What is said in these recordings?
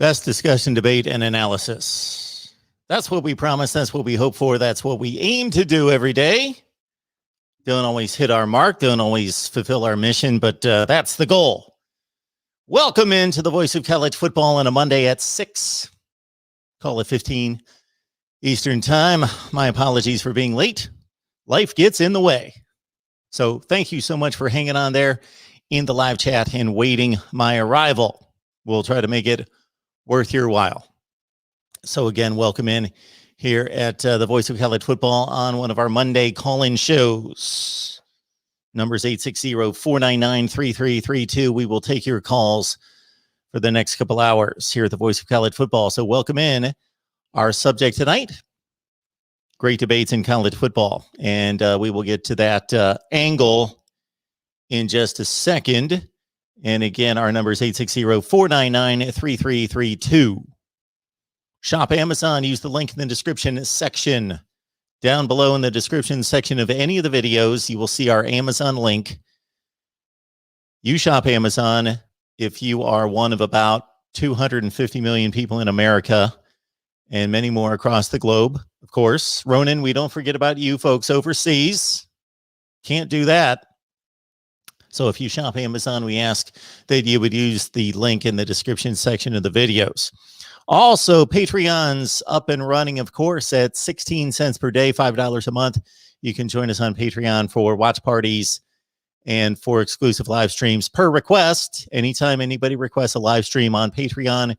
Best discussion, debate, and analysis. That's what we promise. That's what we hope for. That's what we aim to do every day. Don't always hit our mark. Don't always fulfill our mission, but that's the goal. Welcome into the Voice of College Football on a Monday at 6. Call it 15 Eastern Time. My apologies for being late. Life gets in the way. So thank you so much for hanging on there in the live chat and waiting my arrival. We'll try to make it worth your while. So again, welcome in here at the Voice of College Football on one of our Monday call-in shows. Numbers 860-499-3332. We will take your calls for the next couple hours here at the Voice of College Football. So welcome in. Our subject tonight, great debates in college football. And we will get to that angle in just a second. And again, our number is 860-499-3332. Shop Amazon. Use the link in the description section. Down below in the description section of any of the videos, you will see our Amazon link. You shop Amazon if you are one of about 250 million people in America and many more across the globe. Of course, Ronan, we don't forget about you folks overseas. Can't do that. So if you shop Amazon, we ask that you would use the link in the description section of the videos. Also, Patreon's up and running, of course, at 16 cents per day, $5 a month. You can join us on Patreon for watch parties and for exclusive live streams per request. Anytime anybody requests a live stream on Patreon,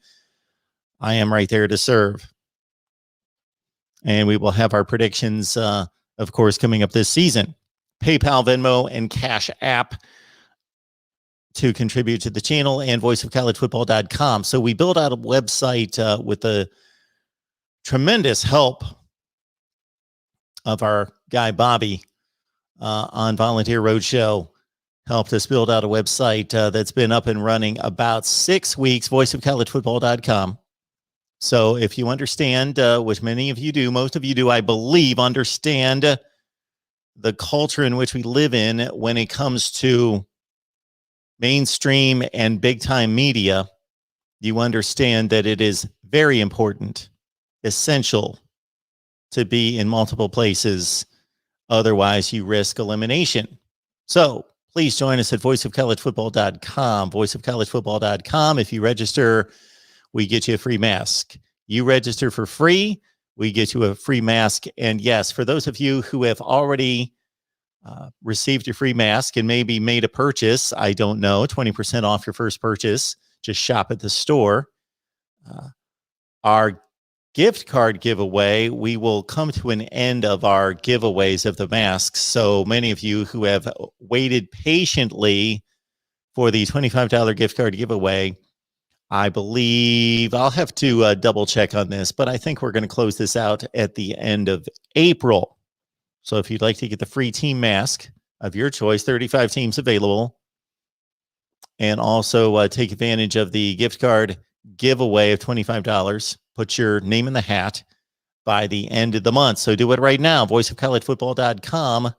I am right there to serve. And we will have our predictions, of course, coming up this season. PayPal, Venmo, and Cash App to contribute to the channel, and voiceofcollegefootball.com. So we built out a website with the tremendous help of our guy Bobby on Volunteer Roadshow. Helped us build out a website that's been up and running about 6 weeks, voiceofcollegefootball.com. So if you understand, which many of you do, most of you do, I believe, understand the culture in which we live in when it comes to mainstream and big-time media, you understand that it is very important, essential to be in multiple places. Otherwise, you risk elimination. So please join us at voiceofcollegefootball.com, voiceofcollegefootball.com. If you register, we get you a free mask. You register for free, we get you a free mask. And yes, for those of you who have already received your free mask and maybe made a purchase, I don't know, 20% off your first purchase, just shop at the store. Our gift card giveaway, we will come to an end of our giveaways of the masks. So many of you who have waited patiently for the $25 gift card giveaway, I believe I'll have to double check on this, but I think we're going to close this out at the end of April. So if you'd like to get the free team mask of your choice, 35 teams available, and also take advantage of the gift card giveaway of $25, put your name in the hat by the end of the month. So do it right now, voiceofcollegefootball.com,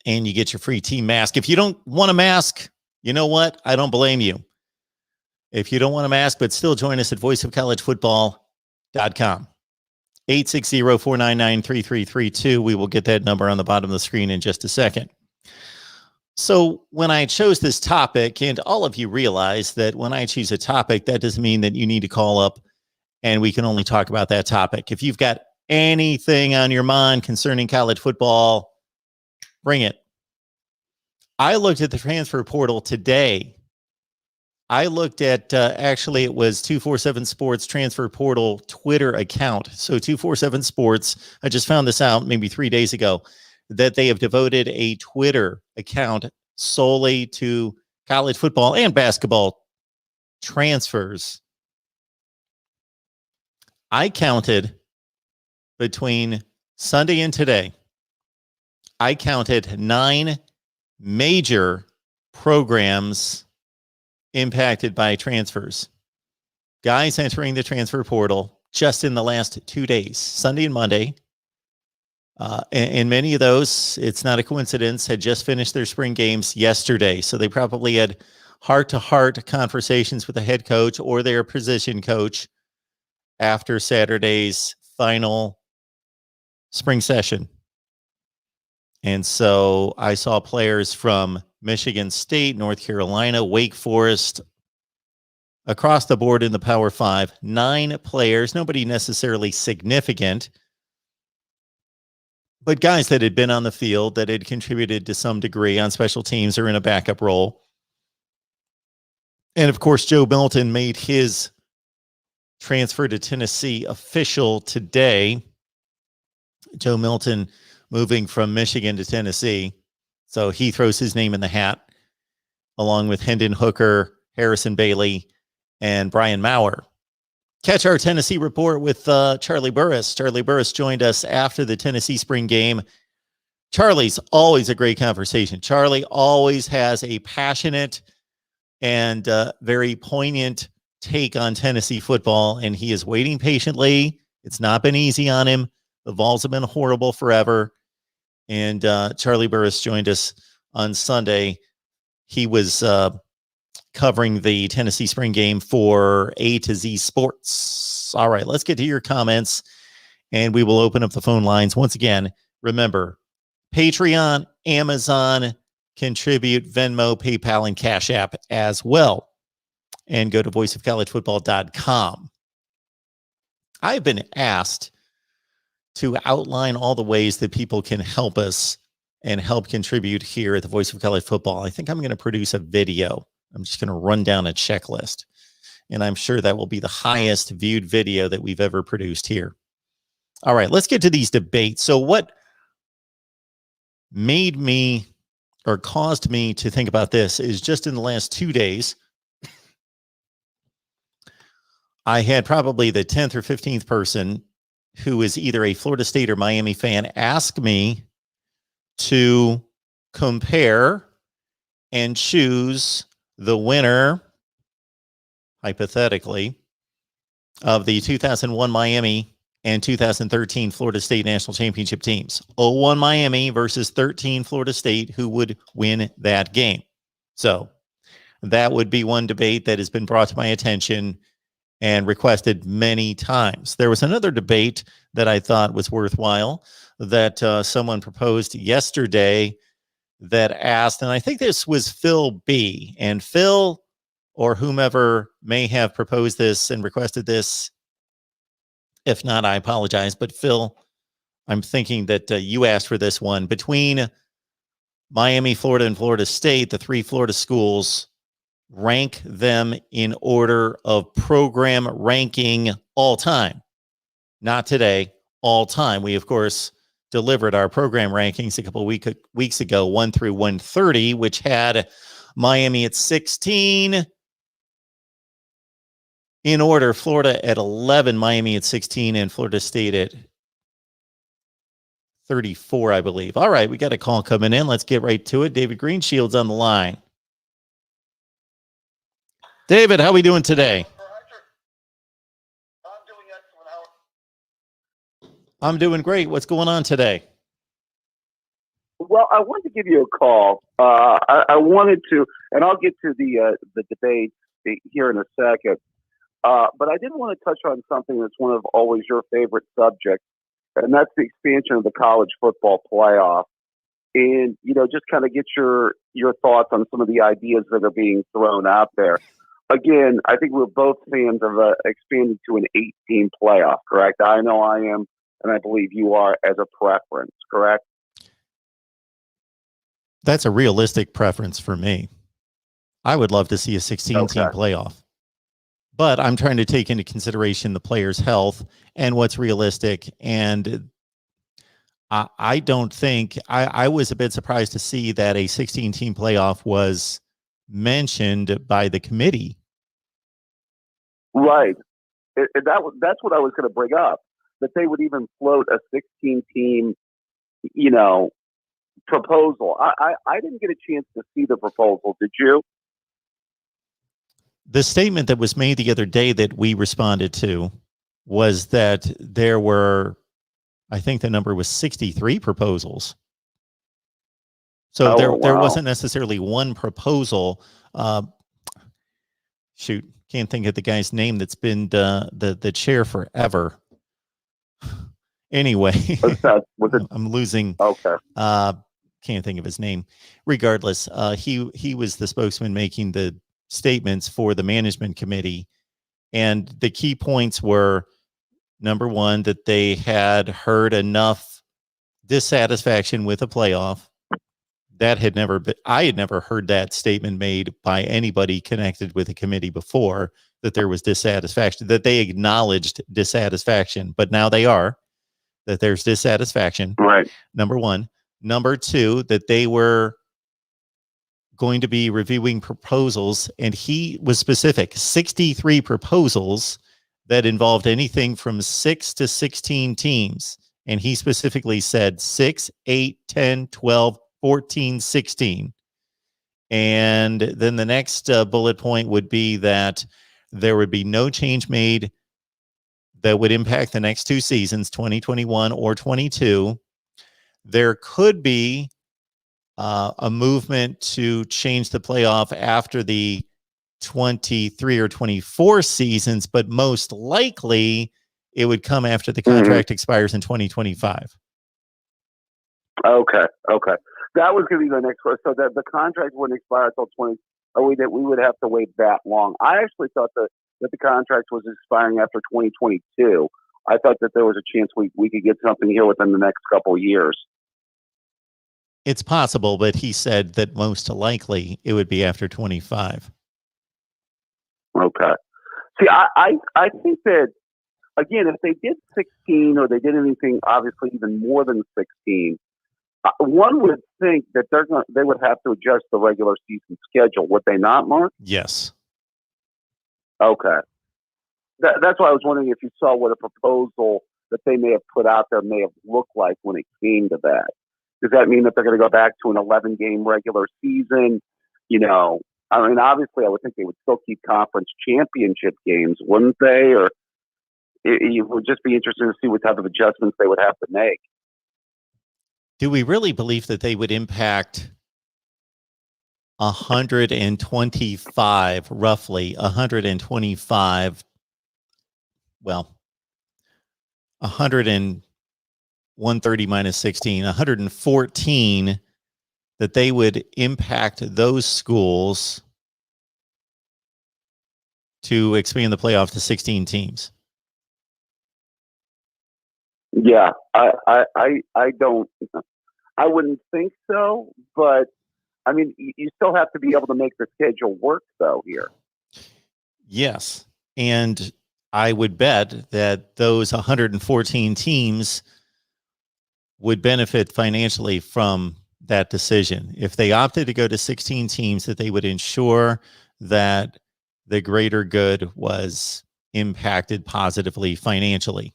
and you get your free team mask. If you don't want a mask, you know what? I don't blame you. If you don't want a mask, but still join us at voiceofcollegefootball.com. 860-499-3332. We will get that number on the bottom of the screen in just a second. So when I chose this topic, and all of you realize that when I choose a topic, that doesn't mean that you need to call up and we can only talk about that topic. If you've got anything on your mind concerning college football, bring it. I looked at the transfer portal today. I looked at, actually, it was 247 Sports transfer portal Twitter account. So 247 Sports, I just found this out maybe 3 days ago, that they have devoted a Twitter account solely to college football and basketball transfers. I counted between Sunday and today, I counted 9 major programs impacted by transfers. Guys entering the transfer portal just in the last 2 days, Sunday and Monday. And many of those, it's not a coincidence, had just finished their spring games yesterday. So they probably had heart-to-heart conversations with the head coach or their position coach after Saturday's final spring session. And so I saw players from Michigan State, North Carolina, Wake Forest, across the board in the Power Five. 9 players, nobody necessarily significant, but guys that had been on the field, that had contributed to some degree on special teams or in a backup role. And of course, Joe Milton made his transfer to Tennessee official today. Joe Milton moving from Michigan to Tennessee. So he throws his name in the hat, along with Hendon Hooker, Harrison Bailey, and Brian Maurer. Catch our Tennessee report with Charlie Burris. Charlie Burris joined us after the Tennessee spring game. Charlie's always a great conversation. Charlie always has a passionate and very poignant take on Tennessee football, and he is waiting patiently. It's not been easy on him. The Vols have been horrible forever. And Charlie Burris joined us on Sunday. He was covering the Tennessee spring game for A to Z Sports. All right, let's get to your comments, and we will open up the phone lines. Once again, remember, Patreon, Amazon, contribute, Venmo, PayPal, and Cash App as well. And go to voiceofcollegefootball.com. I've been asked to outline all the ways that people can help us and help contribute here at the Voice of College Football. I think I'm going to produce a video. I'm just going to run down a checklist, and I'm sure that will be the highest viewed video that we've ever produced here. All right, let's get to these debates. So what made me or caused me to think about this is just in the last 2 days, I had probably the 10th or 15th person who is either a Florida State or Miami fan ask me to compare and choose the winner, hypothetically, of the 2001 Miami and 2013 Florida State national championship teams. 01 Miami versus 13 Florida State, who would win that game. So that would be one debate that has been brought to my attention and requested many times. There was another debate that I thought was worthwhile that someone proposed yesterday that asked, and I think this was Phil B. And Phil, or whomever may have proposed this and requested this, if not, I apologize. But Phil, I'm thinking that you asked for this one. Between Miami, Florida, and Florida State, the 3 Florida schools, rank them in order of program ranking all time. Not today, all time. We, of course, delivered our program rankings a couple of weeks ago, 1 through 130, which had Miami at 16 in order, Florida at 11, Miami at 16, and Florida State at 34, I believe. All right, we got a call coming in. Let's get right to it. David Greenshield's on the line. David, how are we doing today? I'm doing excellent. I'm doing great. What's going on today? Well, I wanted to give you a call. I wanted to, and I'll get to the debate here in a second. But I did want to touch on something that's one of always your favorite subjects, and that's the expansion of the college football playoff. And, just kind of get your thoughts on some of the ideas that are being thrown out there. Again, I think we're both fans of expanding to an 8-team playoff, correct? I know I am, and I believe you are as a preference, correct? That's a realistic preference for me. I would love to see a 16-team playoff. But I'm trying to take into consideration the players' health and what's realistic. And I don't think I was a bit surprised to see that a 16-team playoff was mentioned by the committee. Right. That's what I was going to bring up, that they would even float a 16-team, proposal. I didn't get a chance to see the proposal. Did you? The statement that was made the other day that we responded to was that there were, I think the number was 63 proposals. So there wasn't necessarily one proposal. shoot, can't think of the guy's name that's been the chair forever. Anyway, I'm losing. Okay. Can't think of his name. Regardless, he was the spokesman making the statements for the management committee, and the key points were, number one, that they had heard enough dissatisfaction with a playoff. That had never been, I had never heard that statement made by anybody connected with the committee before, that there was dissatisfaction, that they acknowledged dissatisfaction, but now they are, that there's dissatisfaction. Right. Number one. Number two, that they were going to be reviewing proposals, and he was specific, 63 proposals that involved anything from 6 to 16 teams. And he specifically said 6, 8, 10, 12, 14, 16. And then the next bullet point would be that there would be no change made that would impact the next two seasons, 2021 or 22. There could be a movement to change the playoff after the 23 or 24 seasons, but most likely it would come after the contract expires in 2025. Okay. That was going to be the next question. So that the contract wouldn't expire until 20. That we would have to wait that long. I actually thought that the contract was expiring after 2022. I thought that there was a chance we could get something here within the next couple of years. It's possible, but he said that most likely it would be after 25. Okay. See, I think that, again, if they did 16 or they did anything obviously even more than 16, one would think that they would have to adjust the regular season schedule, would they not, Mark? Yes. Okay. That's why I was wondering if you saw what a proposal that they may have put out there may have looked like when it came to that. Does that mean that they're going to go back to an 11-game regular season? You know, I mean, obviously, I would think they would still keep conference championship games, wouldn't they? Or it would just be interesting to see what type of adjustments they would have to make. Do we really believe that they would impact 125, roughly 125, well, 100 and 130 minus 16, 114, that they would impact those schools to expand the playoff to 16 teams? Yeah, I don't, I wouldn't think so, but I mean, you still have to be able to make the schedule work though here. Yes. And I would bet that those 114 teams would benefit financially from that decision. If they opted to go to 16 teams, that they would ensure that the greater good was positively financially.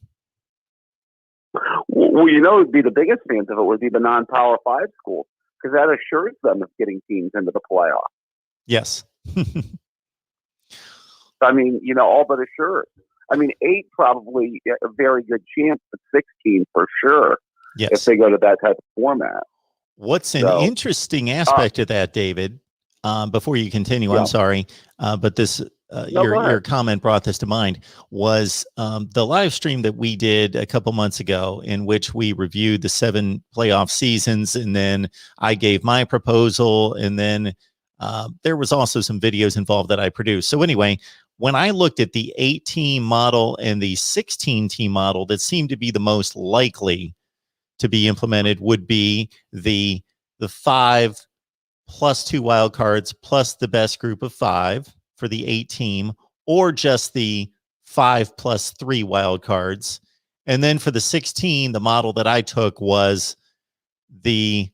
Well, you know, it'd be the biggest fans of it would be the non-Power 5 schools, because that assures them of getting teams into the playoff. Yes. I mean, you know, all but assured. I mean, 8 probably a very good chance, but 16 for sure. Yes. If they go to that type of format. What's an interesting aspect of that, David, before you continue, I'm sorry, but this your comment brought this to mind, was the live stream that we did a couple months ago, in which we reviewed the 7 playoff seasons, and then I gave my proposal, and then there was also some videos involved that I produced. So anyway, when I looked at the 8-team model and the 16-team model that seemed to be the most likely to be implemented, would be the 5 plus 2 wild cards plus the best group of 5 for the 8-team, or just the 5 plus 3 wild cards. And then for the 16, the model that I took was the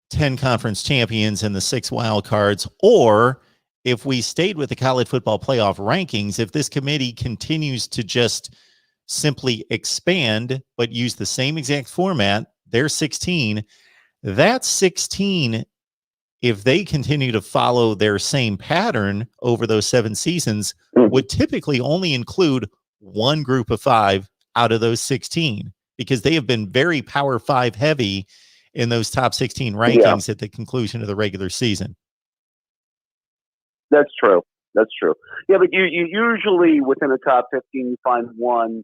10 conference champions and the 6 wild cards. Or if we stayed with the college football playoff rankings, if this committee continues to just simply expand but use the same exact format, they're 16. That 16, if they continue to follow their same pattern over those 7 seasons, would typically only include one group of 5 out of those 16, because they have been very Power 5 heavy in those top 16 rankings at the conclusion of the regular season. That's true. That's true. Yeah, but you usually within the top 15 you find one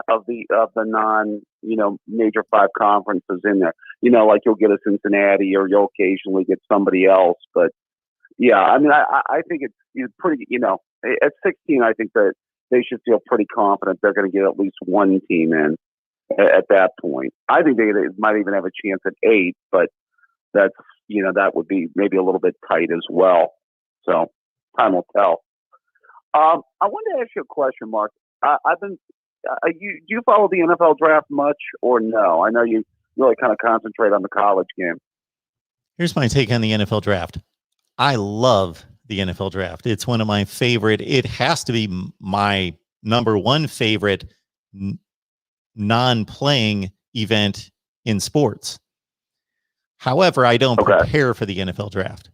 of the non major five conferences in there. Like you'll get a Cincinnati or you'll occasionally get somebody else. But yeah, I mean I think it's pretty. At 16, I think that they should feel pretty confident they're going to get at least one team in at that point. I think they might even have a chance at 8, but that's that would be maybe a little bit tight as well. So time will tell. I wanted to ask you a question, Mark. I've been. Do you follow the NFL draft much or no? I know you really kind of concentrate on the college game. Here's my take on the NFL draft. I love the NFL draft. It's one of my favorite. It has to be my number one favorite non-playing event in sports. However, I don't prepare for the NFL draft.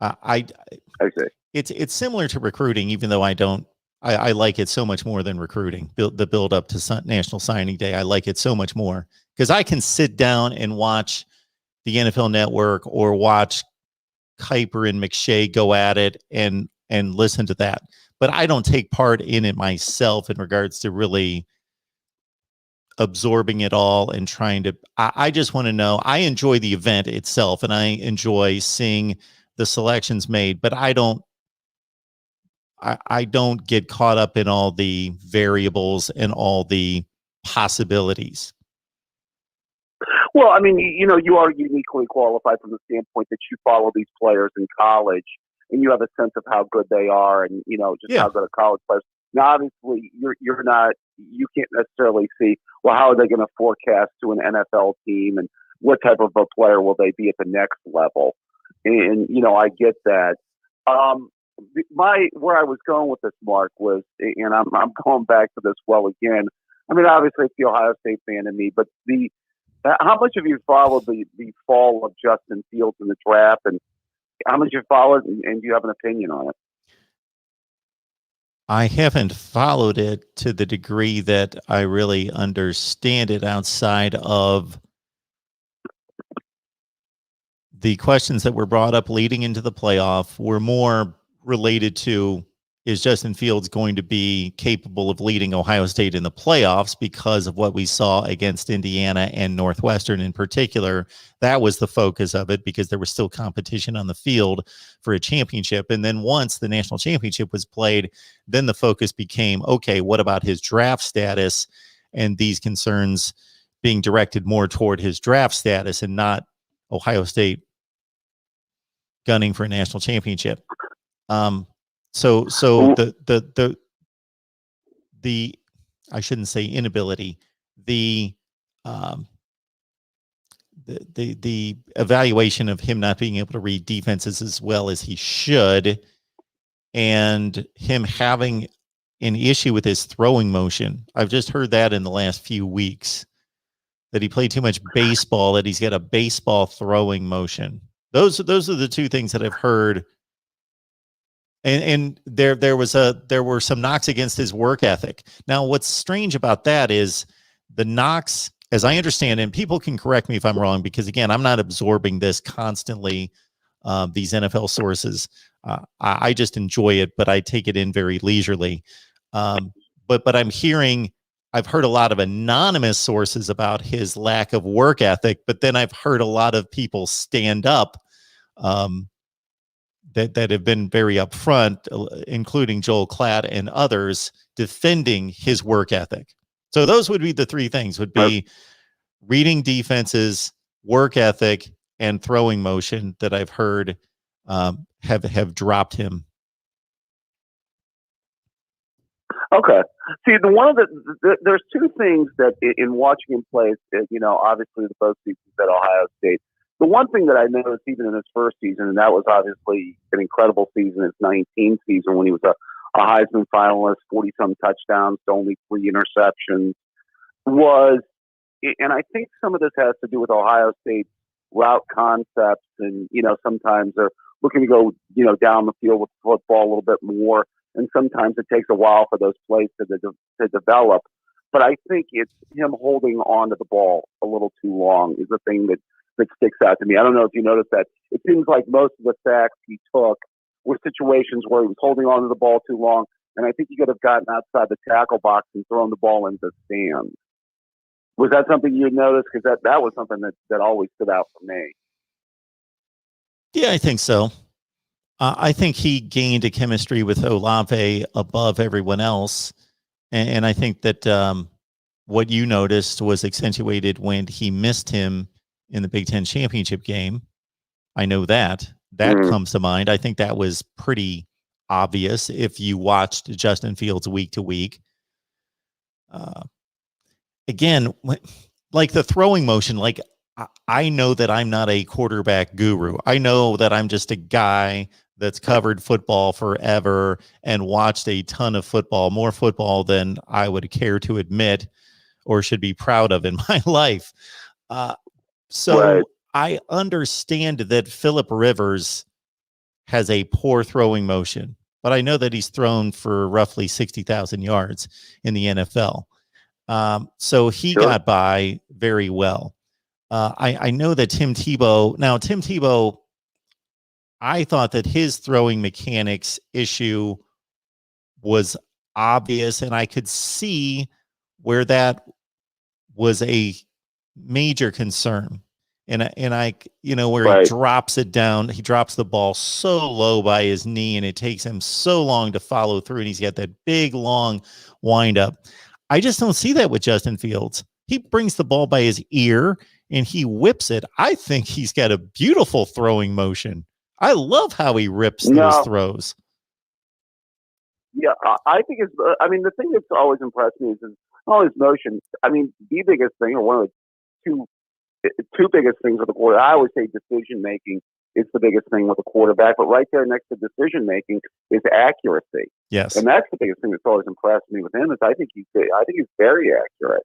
I see. It's similar to recruiting, even though I don't. I like it so much more than recruiting. The build up to National Signing Day, I like it so much more because I can sit down and watch the NFL Network or watch Kuiper and McShay go at it and listen to that. But I don't take part in it myself in regards to really absorbing it all and trying to. I just want to know. I enjoy the event itself and I enjoy seeing the selections made, but I don't get caught up in all the variables and all the possibilities. Well, I mean, you are uniquely qualified from the standpoint that you follow these players in college and you have a sense of how good they are and, how good a college players. Now, obviously, you can't necessarily see, well, how are they going to forecast to an NFL team and what type of a player will they be at the next level? And I get that. Where I was going with this, Mark, was, and I'm going back to this again. I mean, obviously it's the Ohio State fan in me, but how much have you followed the fall of Justin Fields in the draft, and how much you followed, and do you have an opinion on it? I haven't followed it to the degree that I really understand it outside of the questions that were brought up leading into the playoff were more related to, is Justin Fields going to be capable of leading Ohio State in the playoffs because of what we saw against Indiana and Northwestern in particular? That was the focus of it because there was still competition on the field for a championship. And then once the national championship was played, then the focus became, okay, what about his draft status? And these concerns being directed more toward his draft status and not Ohio State gunning for a national championship. So the I shouldn't say inability, the evaluation of him not being able to read defenses as well as he should, and him having an issue with his throwing motion. I've just heard that in the last few weeks that he played too much baseball, that he's got a baseball throwing motion. Those are the two things that I've heard. And there were some knocks against his work ethic. Now, what's strange about that is the knocks, as I understand it, and people can correct me if I'm wrong, because again, I'm not absorbing this constantly, these NFL sources. I just enjoy it, but I take it in very leisurely. But I've heard a lot of anonymous sources about his lack of work ethic, but then I've heard a lot of people stand up that have been very upfront, including Joel Klatt and others, defending his work ethic. So those would be the three things: would be reading defenses, work ethic, and throwing motion that I've heard have dropped him. Okay. See, there's two things that in watching him play, obviously the both seasons at Ohio State. The one thing that I noticed even in his first season, and that was obviously an incredible season, his 19th season when he was a Heisman finalist, 40-some touchdowns, only 3 interceptions, was, and I think some of this has to do with Ohio State's route concepts, and, sometimes they're looking to go, down the field with the football a little bit more, and sometimes it takes a while for those plays to develop. But I think it's him holding on to the ball a little too long is the thing that sticks out to me. I don't know if you noticed that. It seems like most of the sacks he took were situations where he was holding on to the ball too long, and I think he could have gotten outside the tackle box and thrown the ball into the stands. Was that something you noticed? Because that was something that always stood out for me. Yeah, I think so. I think he gained a chemistry with Olave above everyone else. And I think that what you noticed was accentuated when he missed him in the Big Ten championship game. I know that. That comes to mind. I think that was pretty obvious if you watched Justin Fields week to week. Again, like the throwing motion, like I know that I'm not a quarterback guru. I know that I'm just a guy that's covered football forever and watched a ton of football, more football than I would care to admit or should be proud of in my life. So Right. I understand that Phillip Rivers has a poor throwing motion, but I know that he's thrown for roughly 60,000 yards in the NFL. So he got by very well. I know that Tim Tebow, I thought that his throwing mechanics issue was obvious, and I could see where that was a major concern. And I where he drops it down, he drops the ball so low by his knee, and it takes him so long to follow through, and he's got that big, long wind up. I just don't see that with Justin Fields. He brings the ball by his ear, and he whips it. I think he's got a beautiful throwing motion. I love how he rips those throws. Yeah, I think it's. I mean, the thing that's always impressed me is all his motion. I mean, the biggest thing, or one of the two biggest things with the quarterback. I always say decision making is the biggest thing with a quarterback, but right there next to decision making is accuracy. Yes, and that's the biggest thing that's always impressed me with him. Is I think he's very accurate.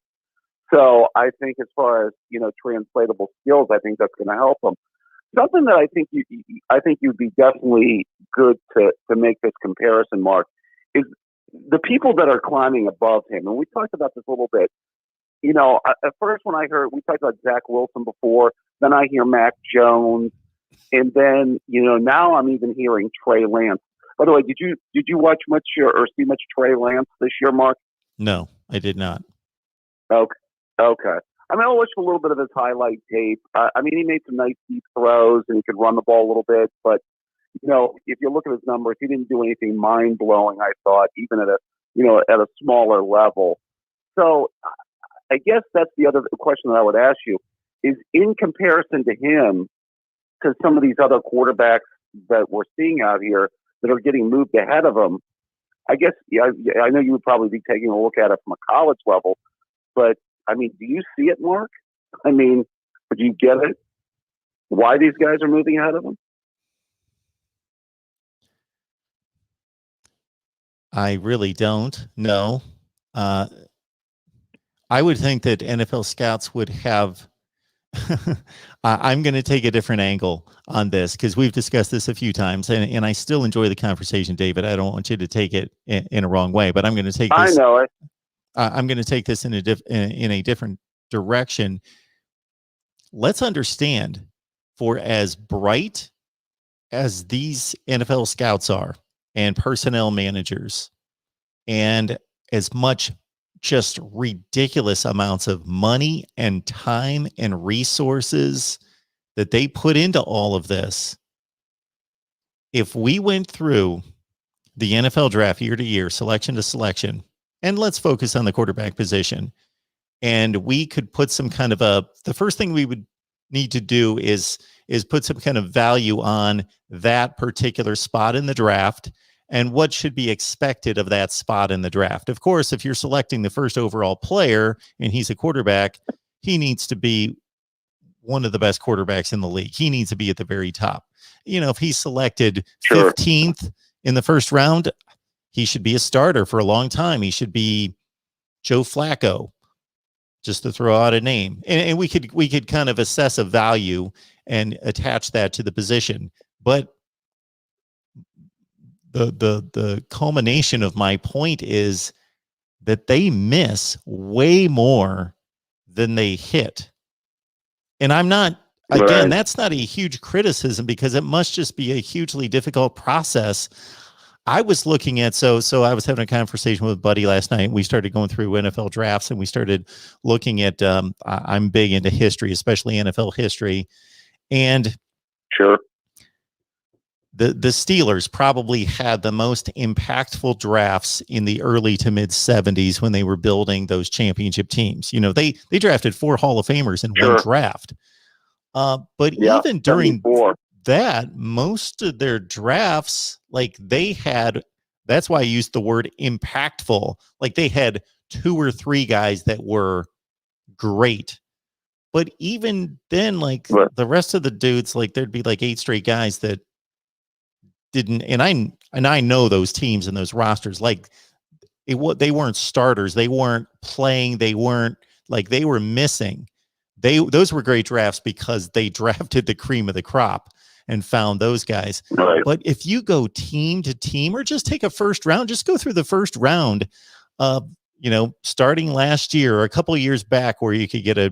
So I think as far as translatable skills, I think that's going to help him. Something that I think you'd be definitely good to make this comparison, Mark, is the people that are climbing above him. And we talked about this a little bit. At first when I heard, we talked about Zach Wilson before, then I hear Mac Jones, and then now I'm even hearing Trey Lance. By the way, did you watch much or see much Trey Lance this year, Mark? No, I did not. Okay. I mean, I watched a little bit of his highlight tape. I mean, he made some nice deep throws and he could run the ball a little bit. But, if you look at his numbers, he didn't do anything mind blowing, I thought, even at a smaller level. So I guess that's the other question that I would ask you is in comparison to him, because some of these other quarterbacks that we're seeing out here that are getting moved ahead of him, I guess, I know you would probably be taking a look at it from a college level, but I mean, do you see it, Mark? I mean, do you get it? Why these guys are moving ahead of them? I really don't know. I would think that NFL scouts would have. I'm going to take a different angle on this because we've discussed this a few times, and I still enjoy the conversation, David. I don't want you to take it in a wrong way, but I'm going to take this. I know it. I'm going to take this in a different direction. Let's understand, for as bright as these NFL scouts are and personnel managers, and as much just ridiculous amounts of money and time and resources that they put into all of this, if we went through the NFL draft year to year, selection to selection, and let's focus on the quarterback position, and we could put some kind of the first thing we would need to do is put some kind of value on that particular spot in the draft and what should be expected of that spot in the draft. Of course, if you're selecting the first overall player and he's a quarterback, he needs to be one of the best quarterbacks in the league. He needs to be at the very top. If he's selected 15th in the first round, he should be a starter for a long time. He should be Joe Flacco, just to throw out a name. And we could kind of assess a value and attach that to the position. But the culmination of my point is that they miss way more than they hit. And I'm not again, Right. that's not a huge criticism because it must just be a hugely difficult process. I was looking at so I was having a conversation with a buddy last night. We started going through NFL drafts and we started looking at I'm big into history, especially NFL history. And Sure. the Steelers probably had the most impactful drafts in the early to mid 70s when they were building those championship teams. You know, they drafted 4 Hall of Famers in one Sure. draft. But Yeah. even during 74. that, most of their drafts, like they had, that's why I used the word impactful. Like they had 2 or 3 guys that were great. But even then, like Right. the rest of the dudes, like there'd be like 8 straight guys that didn't, and I know those teams and those rosters, like they weren't starters, they weren't playing, they weren't like they were missing. Those were great drafts because they drafted the cream of the crop and found those guys. Right. But if you go team to team or just take a first round, just go through the first round, you know, starting last year or a couple of years back where you could get a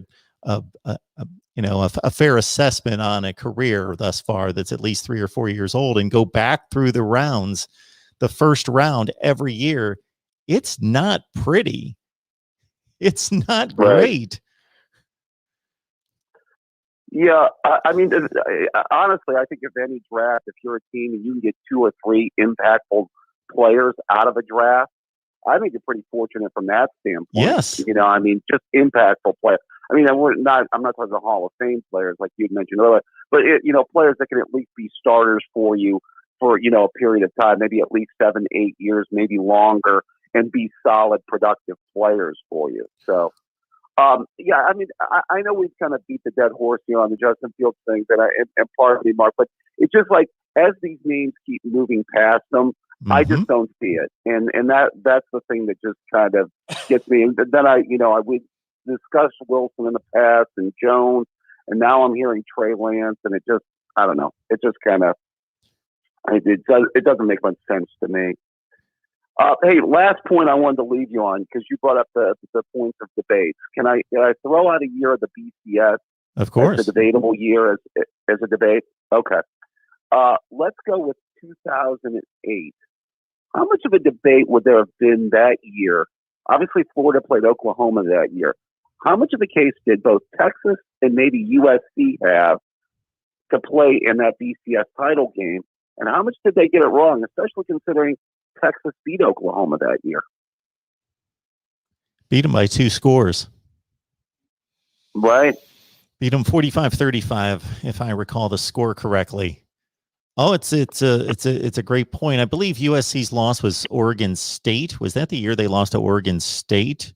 fair assessment on a career thus far that's at least 3 or 4 years old and go back through the rounds, the first round every year, it's not pretty. It's not great. Yeah, I mean, honestly, I think if any draft, if you're a team and you can get 2 or 3 impactful players out of a draft, I think you're pretty fortunate from that standpoint. Yes. You know, I mean, just impactful players. I mean, I'm not talking about Hall of Fame players like you mentioned earlier, but players that can at least be starters for you for a period of time, maybe at least 7, 8 years, maybe longer, and be solid, productive players for you. So. Yeah, I mean, I know we've kind of beat the dead horse here on the Justin Fields thing, and part me, Mark, but it's just like as these names keep moving past them, I just don't see it, and that's the thing that just kind of gets me. And then we discussed Wilson in the past and Jones, and now I'm hearing Trey Lance, and it just I don't know, it just kind of it doesn't make much sense to me. Hey, last point I wanted to leave you on because you brought up the points of debates. Can I throw out a year of the BCS? Of course, as a debatable year as a debate. Okay, let's go with 2008. How much of a debate would there have been that year? Obviously, Florida played Oklahoma that year. How much of a case did both Texas and maybe USC have to play in that BCS title game? And how much did they get it wrong, especially considering Texas beat Oklahoma that year? Beat them by 2 scores. Right. Beat them 45-35, if I recall the score correctly. Oh, it's a great point. I believe USC's loss was Oregon State. Was that the year they lost to Oregon State?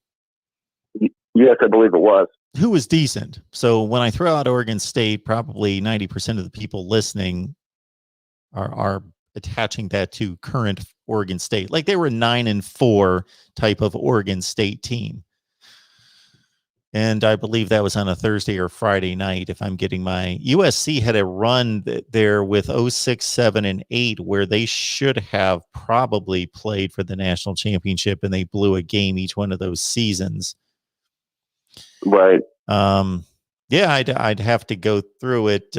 Yes, I believe it was. Who was decent. So when I throw out Oregon State, probably 90% of the people listening are attaching that to current Oregon State. Like they were 9-4 type of Oregon State team. And I believe that was on a Thursday or Friday night. If I'm getting my USC had a run there with 06, 7, and 8, where they should have probably played for the national championship, and they blew a game each one of those seasons. Right. Yeah, I'd have to go through it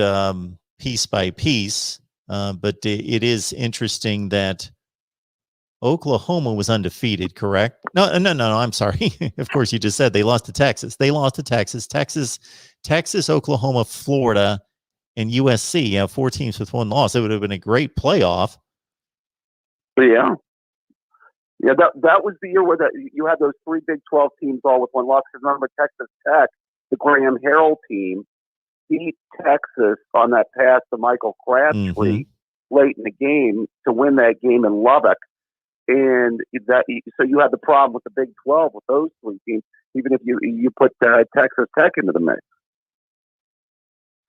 piece by piece. But it is interesting that Oklahoma was undefeated, correct? No, I'm sorry. Of course, you just said they lost to Texas. They lost to Texas, Oklahoma, Florida, and USC. You have 4 teams with 1 loss. It would have been a great playoff. Yeah. Yeah, that was the year where you had those 3 Big 12 teams all with 1 loss. Because remember, Texas Tech, the Graham Harrell team, beat Texas on that pass to Michael Crabtree late in the game to win that game in Lubbock. And so you had the problem with the Big 12 with those 3 teams, even if you put Texas Tech into the mix.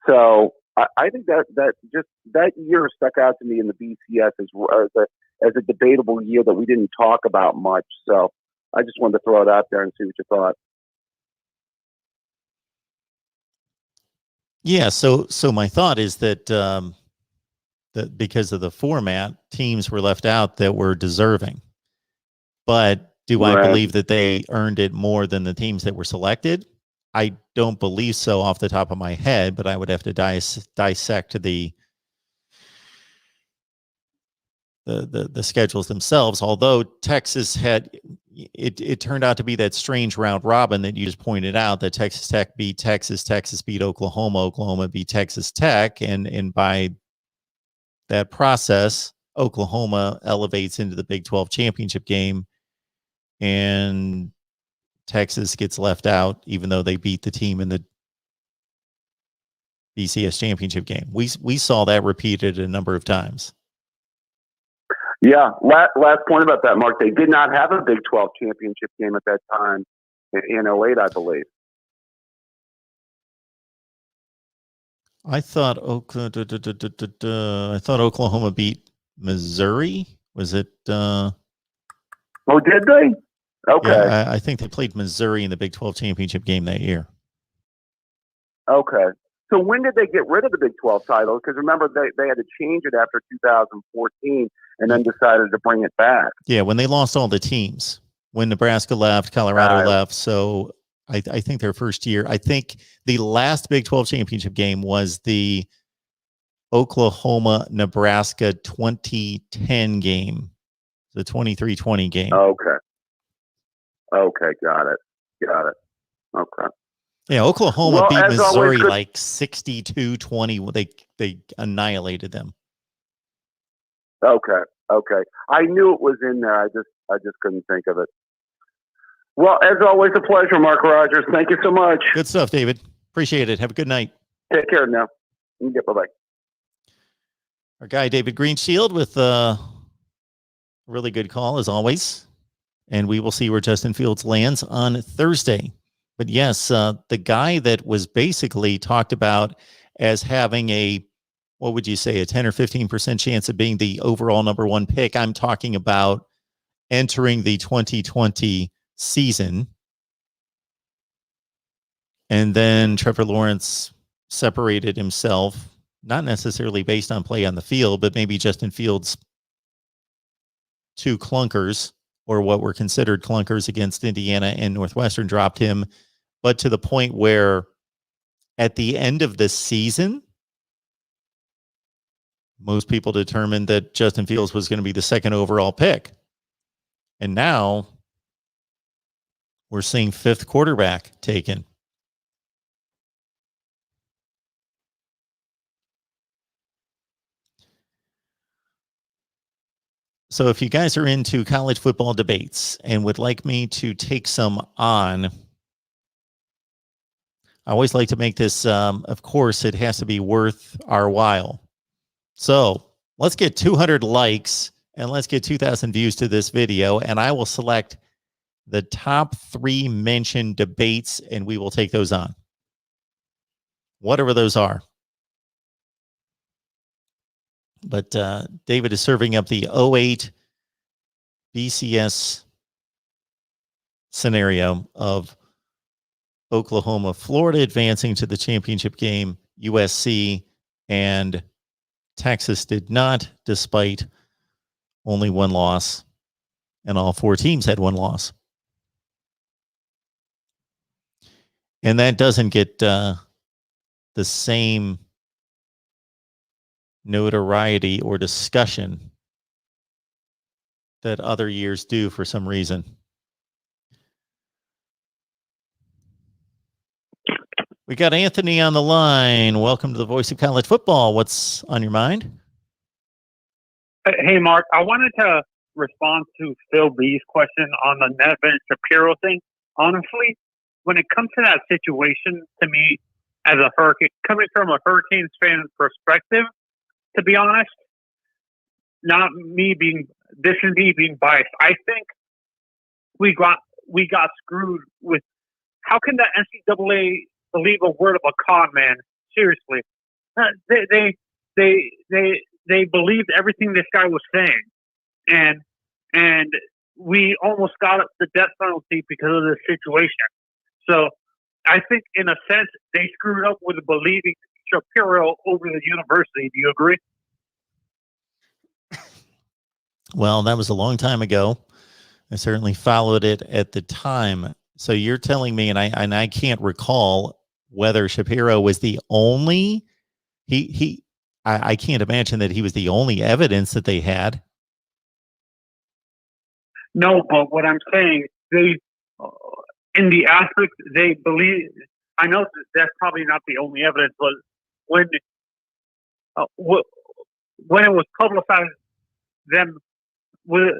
So I think that year stuck out to me in the BCS as a debatable year that we didn't talk about much. So I just wanted to throw it out there and see what you thought. Yeah. So my thought is that that because of the format, teams were left out that were deserving. But do I believe that they earned it more than the teams that were selected? I don't believe so off the top of my head, but I would have to dissect the schedules themselves. Although Texas had it turned out to be that strange round robin that you just pointed out, that Texas Tech beat Texas, Texas beat Oklahoma, Oklahoma beat Texas Tech, and by that process, Oklahoma elevates into the Big 12 championship game, and Texas gets left out, even though they beat the team in the BCS championship game. We saw that repeated a number of times. Yeah, last point about that, Mark. They did not have a Big 12 championship game at that time in 08, I believe. I thought Oklahoma beat Missouri. Was it? Oh, did they? Okay. Yeah, I think they played Missouri in the Big 12 championship game that year. Okay. So when did they get rid of the Big 12 title? Because remember, they had to change it after 2014 and then decided to bring it back. Yeah, when they lost all the teams. When Nebraska left, Colorado left. So I think their first year, I think the last Big 12 championship game was the Oklahoma-Nebraska 2010 game, the 23-20 game. Okay. Got it. Okay. Yeah, Oklahoma beat Missouri like 62-20. They annihilated them. Okay. I knew it was in there. I just couldn't think of it. Well, as always, a pleasure, Mark Rogers. Thank you so much. Good stuff, David. Appreciate it. Have a good night. Take care now. Yeah, bye-bye. Our guy, David Greenshield, with a really good call, as always. And we will see where Justin Fields lands on Thursday. But yes, the guy that was basically talked about as having a, what would you say, a 10 or 15% chance of being the overall number one pick. I'm talking about entering the 2020 season. And then Trevor Lawrence separated himself, not necessarily based on play on the field, but maybe Justin Fields' two clunkers, or what were considered clunkers against Indiana and Northwestern, dropped him. But to the point where at the end of the season, most people determined that Justin Fields was going to be the second overall pick. And now we're seeing fifth quarterback taken. So if you guys are into college football debates and would like me to take some on, I always like to make this, of course, it has to be worth our while. So let's get 200 likes and let's get 2,000 views to this video, and I will select the top 3 mentioned debates, and we will take those on. Whatever those are. But David is serving up the 08 BCS scenario of Oklahoma, Florida advancing to the championship game, USC, and Texas did not, despite only one loss, and all 4 teams had one loss. And that doesn't get the same notoriety or discussion that other years do for some reason. We got Anthony on the line. Welcome to the Voice of College Football. What's on your mind? Hey, Mark, I wanted to respond to Phil B's question on the Nevin Shapiro thing. Honestly, when it comes to that situation, to me, as a Hurricane, coming from a Hurricanes fan perspective, to be honest, not me being, this is me being biased. I think we got screwed with, how can the NCAA believe a word of a con man? Seriously. They believed everything this guy was saying. And we almost got the death penalty because of this situation. So I think in a sense they screwed up with believing Shapiro over the university. Do you agree? Well, that was a long time ago. I certainly followed it at the time. So you're telling me, and I can't recall whether Shapiro was the only I can't imagine that he was the only evidence that they had. No, but what I'm saying, they, in the aspect, they believe. I know that's probably not the only evidence, but when when it was publicized, them with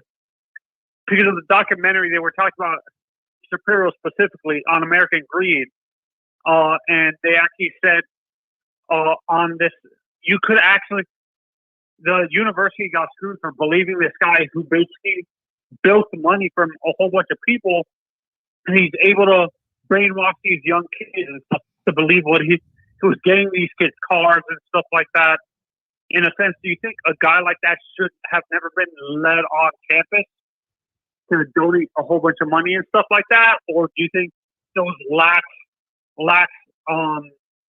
because of the documentary, they were talking about Shapiro specifically on American Greed, and they actually said on this, you could actually, the university got screwed for believing this guy who basically built money from a whole bunch of people, and he's able to brainwash these young kids and stuff to believe what he was getting these kids cars and stuff like that. In a sense, do you think a guy like that should have never been led on campus to donate a whole bunch of money and stuff like that, or do you think those lax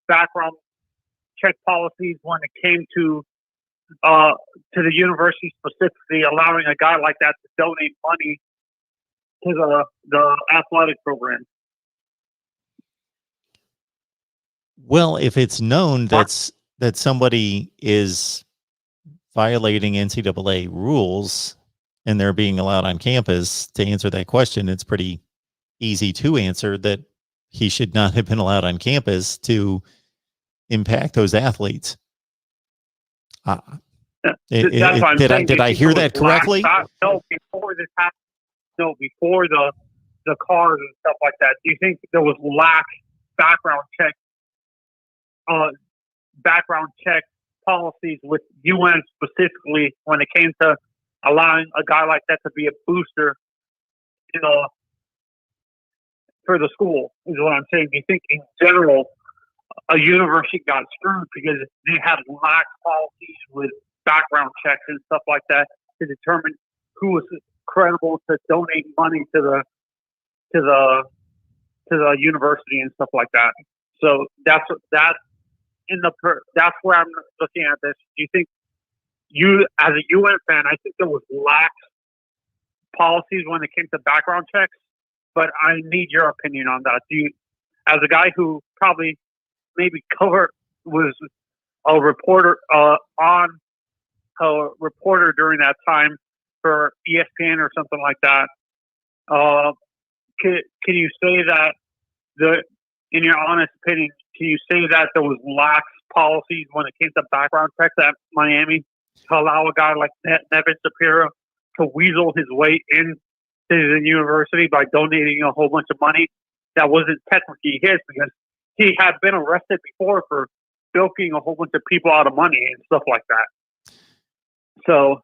background check policies when it came to the university specifically allowing a guy like that to donate money to the athletic program? Well, if it's known that somebody is violating NCAA rules and they're being allowed on campus, to answer that question, it's pretty easy to answer that he should not have been allowed on campus to impact those athletes. Did I hear that correctly? No, before this happened. No, before the cars and stuff like that. Do you think there was lax background check policies with UN specifically when it came to allowing a guy like that to be a booster, for the school? Is what I'm saying. Do you think in general a university got screwed because they had lax policies with background checks and stuff like that to determine who was credible to donate money to the university and stuff like that? So that's where I'm looking at this. Do you think, you as a UN fan, I think there was lax policies when it came to background checks, but I need your opinion on that. Do you, as a guy who probably maybe was a reporter during that time for ESPN or something like that, can you say that in your honest opinion, can you say that there was lax policies when it came to background checks at Miami to allow a guy like Nevin Shapiro to weasel his way into the university by donating a whole bunch of money that wasn't technically his, because he had been arrested before for bilking a whole bunch of people out of money and stuff like that? So,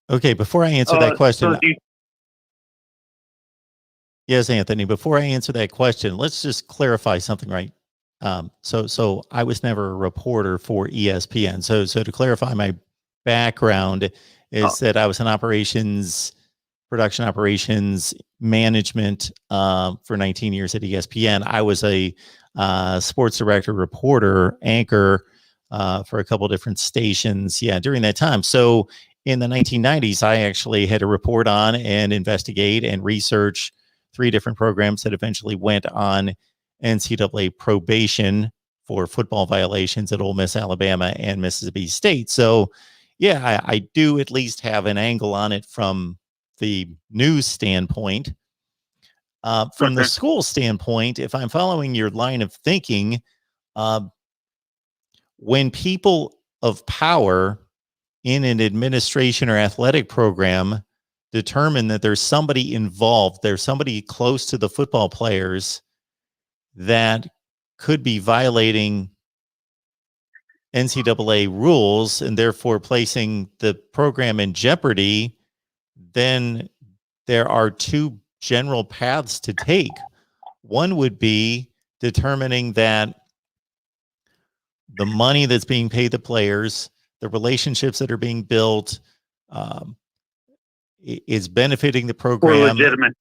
okay, before I answer that question, yes, Anthony, before I answer that question, let's just clarify something, right? So I was never a reporter for ESPN. So to clarify, my background is that I was in production operations management for 19 years at ESPN. I was a sports director, reporter, anchor for a couple different stations. During that time. So in the 1990s, I actually had to report on and investigate and research 3 different programs that eventually went on NCAA probation for football violations at Ole Miss, Alabama, and Mississippi State. So, I do at least have an angle on it from the news standpoint. From the school standpoint, if I'm following your line of thinking, when people of power in an administration or athletic program determine that there's somebody involved, there's somebody close to the football players that could be violating NCAA rules and therefore placing the program in jeopardy, then there are 2 general paths to take. One would be determining that the money that's being paid to players, the relationships that are being built, is benefiting the program. Or legitimate.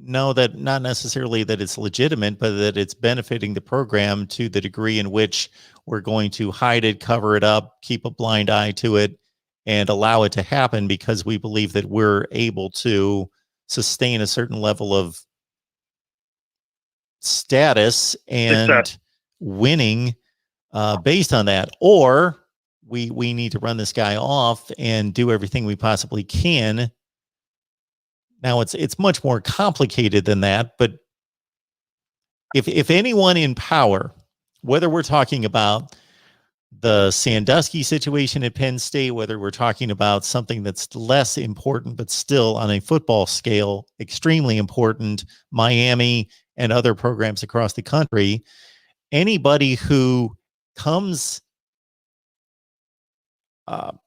No, that not necessarily that it's legitimate, but that it's benefiting the program to the degree in which we're going to hide it, cover it up, keep a blind eye to it, and allow it to happen because we believe that we're able to sustain a certain level of status and Success. winning based on that, or we need to run this guy off and do everything we possibly can. Now it's much more complicated than that, but if anyone in power, whether we're talking about the Sandusky situation at Penn State, whether we're talking about something that's less important but still on a football scale extremely important, Miami and other programs across the country, anybody who comes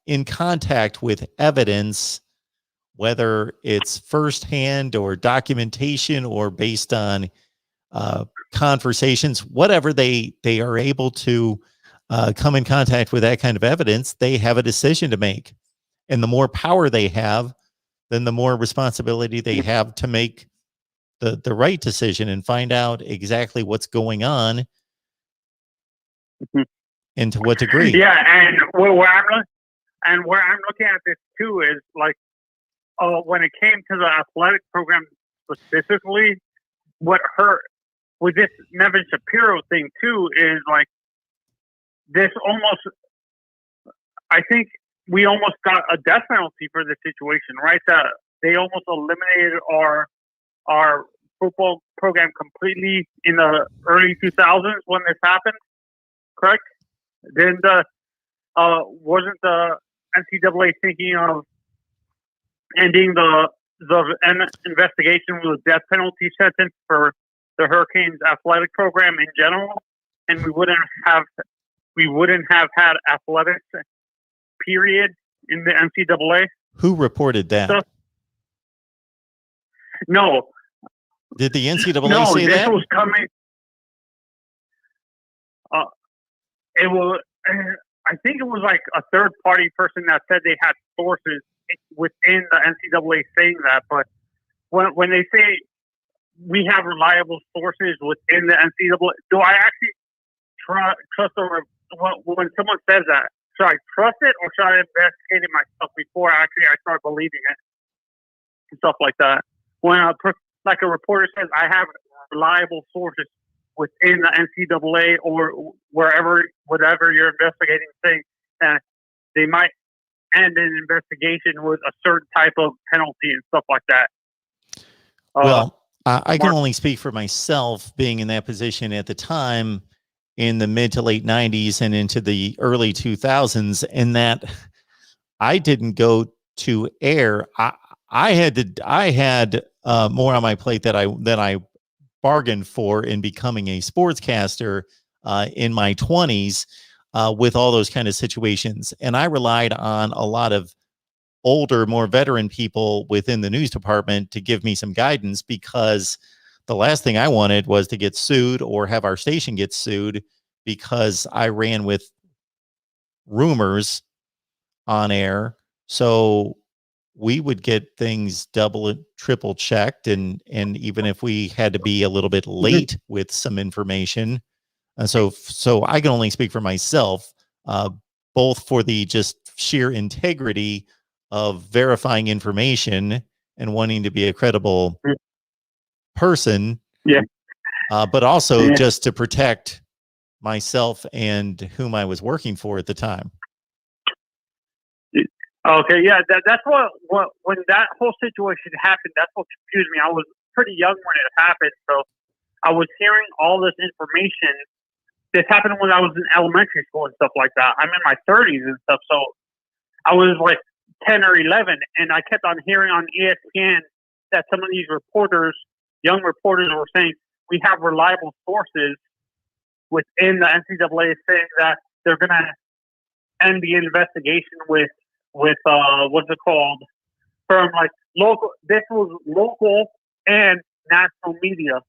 in contact with evidence, whether it's firsthand or documentation or based on conversations, whatever they are able to come in contact with that kind of evidence, they have a decision to make. And the more power they have, then the more responsibility they have to make the right decision and find out exactly what's going on and to what degree. Yeah, and where I'm looking at this too is like, when it came to the athletic program specifically, what hurt with this Nevin Shapiro thing too is like this almost. I think we almost got a death penalty for this situation, right? That they almost eliminated our football program completely in the early 2000s when this happened. Correct? Then wasn't the NCAA thinking of ending the investigation with a death penalty sentence for the Hurricanes athletic program in general, and we wouldn't have had athletics period in the NCAA. Who reported that? So, no. Did the NCAA no, say this that? was coming. It was. I think it was like a third party person that said they had sources within the NCAA saying that. But when they say we have reliable sources within the NCAA, do I actually trust when someone says that? Should I trust it or should I investigate it myself before I start believing it and stuff like that? When like a reporter says, I have reliable sources within the NCAA or whatever you're investigating, saying that they might end an investigation with a certain type of penalty and stuff like that. Well, I can only speak for myself being in that position at the time in the mid to late 90s and into the early 2000s, and that I didn't go to air. I had more on my plate than I bargained for in becoming a sportscaster in my 20s with all those kind of situations. And I relied on a lot of older, more veteran people within the news department to give me some guidance, because the last thing I wanted was to get sued or have our station get sued because I ran with rumors on air. So we would get things double and triple checked. And even if we had to be a little bit late with some information. So I can only speak for myself, both for the just sheer integrity of verifying information and wanting to be a credible person. Yeah. But also just to protect myself and whom I was working for at the time. Okay, yeah, that's what when that whole situation happened, that's what confused me. I was pretty young when it happened, so I was hearing all this information. This happened when I was in elementary school and stuff like that. I'm in my 30s and stuff, so I was like 10 or 11, and I kept on hearing on ESPN that some of these reporters, young reporters, were saying we have reliable sources within the NCAA saying that they're going to end the investigation with what's it called? From like local, this was local and national media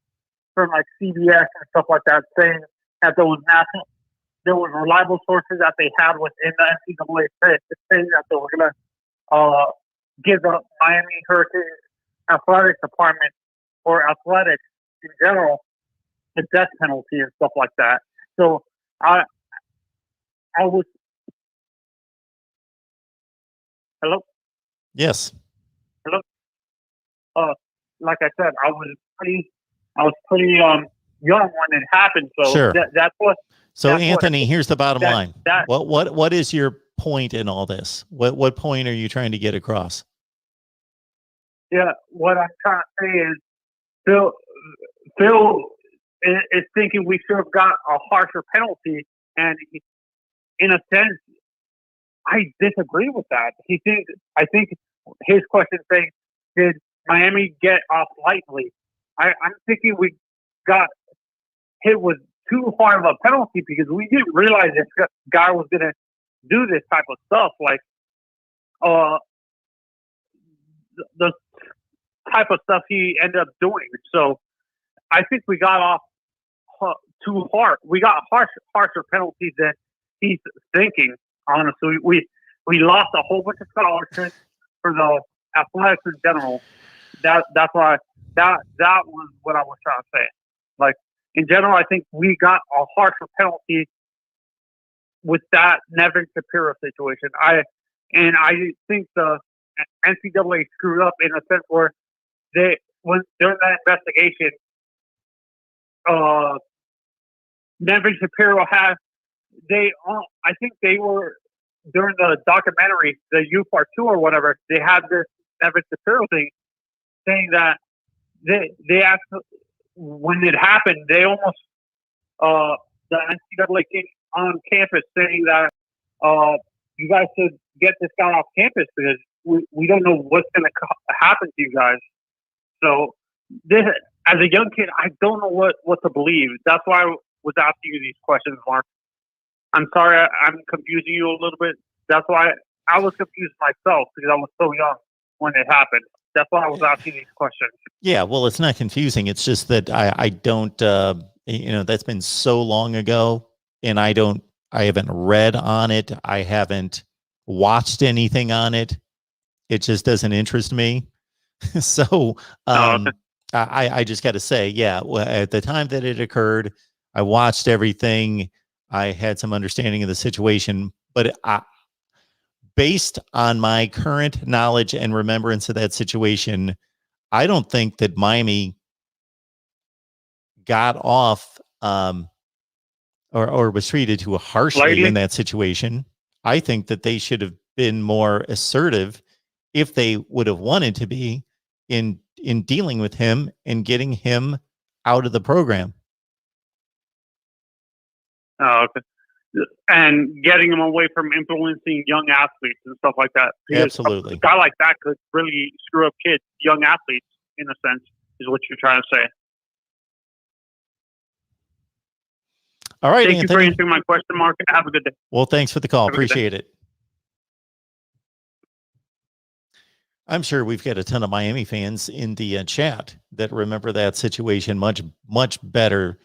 from like CBS and stuff like that, saying that there was reliable sources that they had within the NCAA saying that they were going to give the Miami Hurricanes athletic department or athletics in general the death penalty and stuff like that. So I was. Hello? Yes. Hello? Like I said, I was pretty young when it happened. So Sure. that's what. So that's Anthony, what, here's the bottom that, line. That, What is your point in all this? What point are you trying to get across? yeah, what I'm trying to say is Phil is thinking we should have got a harsher penalty, and in a sense, I disagree with that. I think his question saying, did Miami get off lightly? I'm thinking we got hit with too hard of a penalty because we didn't realize this guy was going to do this type of stuff, like the type of stuff he ended up doing. So I think we got off too hard. We got harsher penalties than he's thinking. Honestly, we lost a whole bunch of scholarships for the athletics in general. That's why that was what I was trying to say. Like in general, I think we got a harsher penalty with that Nevin Shapiro situation. I think the NCAA screwed up in a sense where when during that investigation, Nevin Shapiro had I think they were during the documentary, the U Part 2 or whatever, they had this Nevin Shapiro thing saying that they actually, when it happened, they almost the NCAA came on campus saying that you guys should get this guy off campus because we don't know what's going to happen to you guys. So this, as a young kid, I don't know what to believe. That's why I was asking you these questions, Mark. I'm sorry I'm confusing you a little bit. That's why I was confused myself because I was so young when it happened. That's why I was asking these questions. Yeah, well, it's not confusing. It's just that I don't, that's been so long ago, and I haven't read on it. I haven't watched anything on it. It just doesn't interest me. So I just got to say, yeah, at the time that it occurred, I watched everything. I had some understanding of the situation, but based on my current knowledge and remembrance of that situation, I don't think that Miami got off or was treated too harshly in that situation. I think that they should have been more assertive if they would have wanted to be in dealing with him and getting him out of the program. Oh, okay. And getting him away from influencing young athletes and stuff like that. Because absolutely. A guy like that could really screw up kids, young athletes, in a sense, is what you're trying to say. All right, Thank Anthony. you for answering my question, Mark. Have a good day. Well, thanks for the call. Appreciate it. I'm sure we've got a ton of Miami fans in the chat that remember that situation much, much better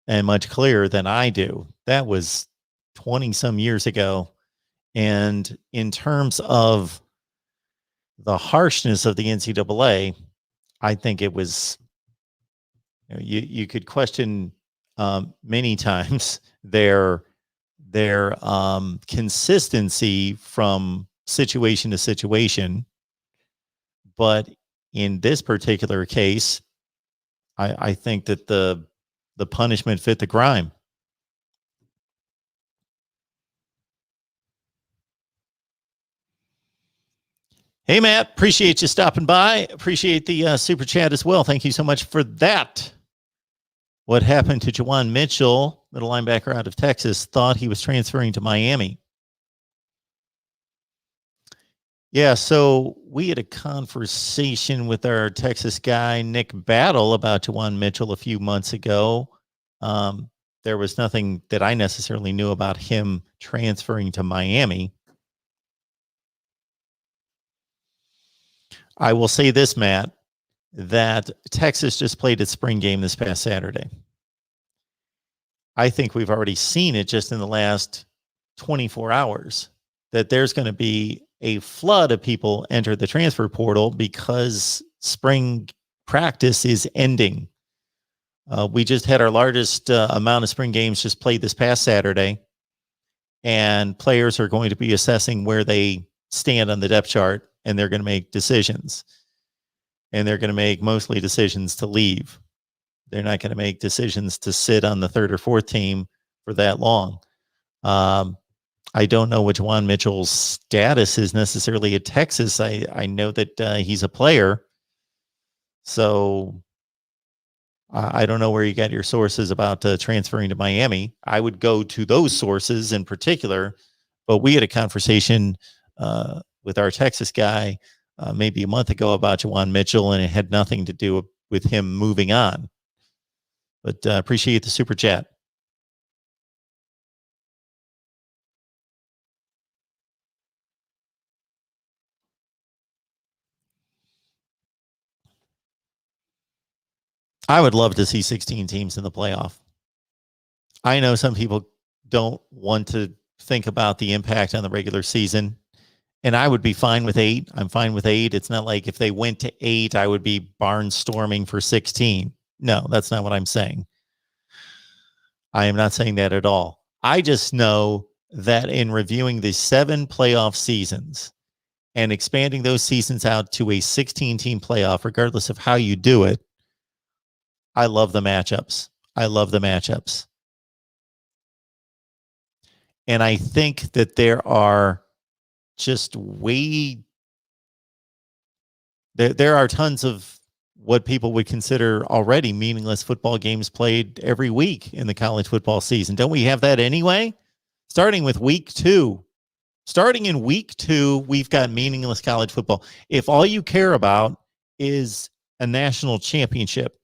and much clearer than I do. That was 20 some years ago. And in terms of the harshness of the NCAA, I think it was, you could question many times their consistency from situation to situation. But in this particular case, I think that the punishment fit the crime. Hey, Matt, appreciate you stopping by. Appreciate the super chat as well. Thank you so much for that. What happened to Juwan Mitchell, middle linebacker out of Texas, thought he was transferring to Miami. Yeah, so we had a conversation with our Texas guy, Nick Battle, about Juwan Mitchell a few months ago. There was nothing that I necessarily knew about him transferring to Miami. I will say this, Matt, that Texas just played its spring game this past Saturday. I think we've already seen it just in the last 24 hours that there's going to be a flood of people enter the transfer portal because spring practice is ending. We just had our largest amount of spring games just played this past Saturday, and players are going to be assessing where they stand on the depth chart, and they're going to make decisions, and they're going to make mostly decisions to leave. They're not going to make decisions to sit on the third or fourth team for that long. I don't know what Juwan Mitchell's status is necessarily at Texas. I know that he's a player. So I don't know where you got your sources about transferring to Miami. I would go to those sources in particular. But we had a conversation with our Texas guy maybe a month ago about Juwan Mitchell, and it had nothing to do with him moving on. But appreciate the super chat. I would love to see 16 teams in the playoff. I know some people don't want to think about the impact on the regular season, and I would be fine with 8. I'm fine with 8. It's not like if they went to 8, I would be barnstorming for 16. No, that's not what I'm saying. I am not saying that at all. I just know that in reviewing the 7 playoff seasons and expanding those seasons out to a 16-team playoff, regardless of how you do it, I love the matchups. I love the matchups. And I think that there are just there are tons of what people would consider already meaningless football games played every week in the college football season. Don't we have that anyway? Starting with week 2. Starting in week 2, we've got meaningless college football. If all you care about is a national championship,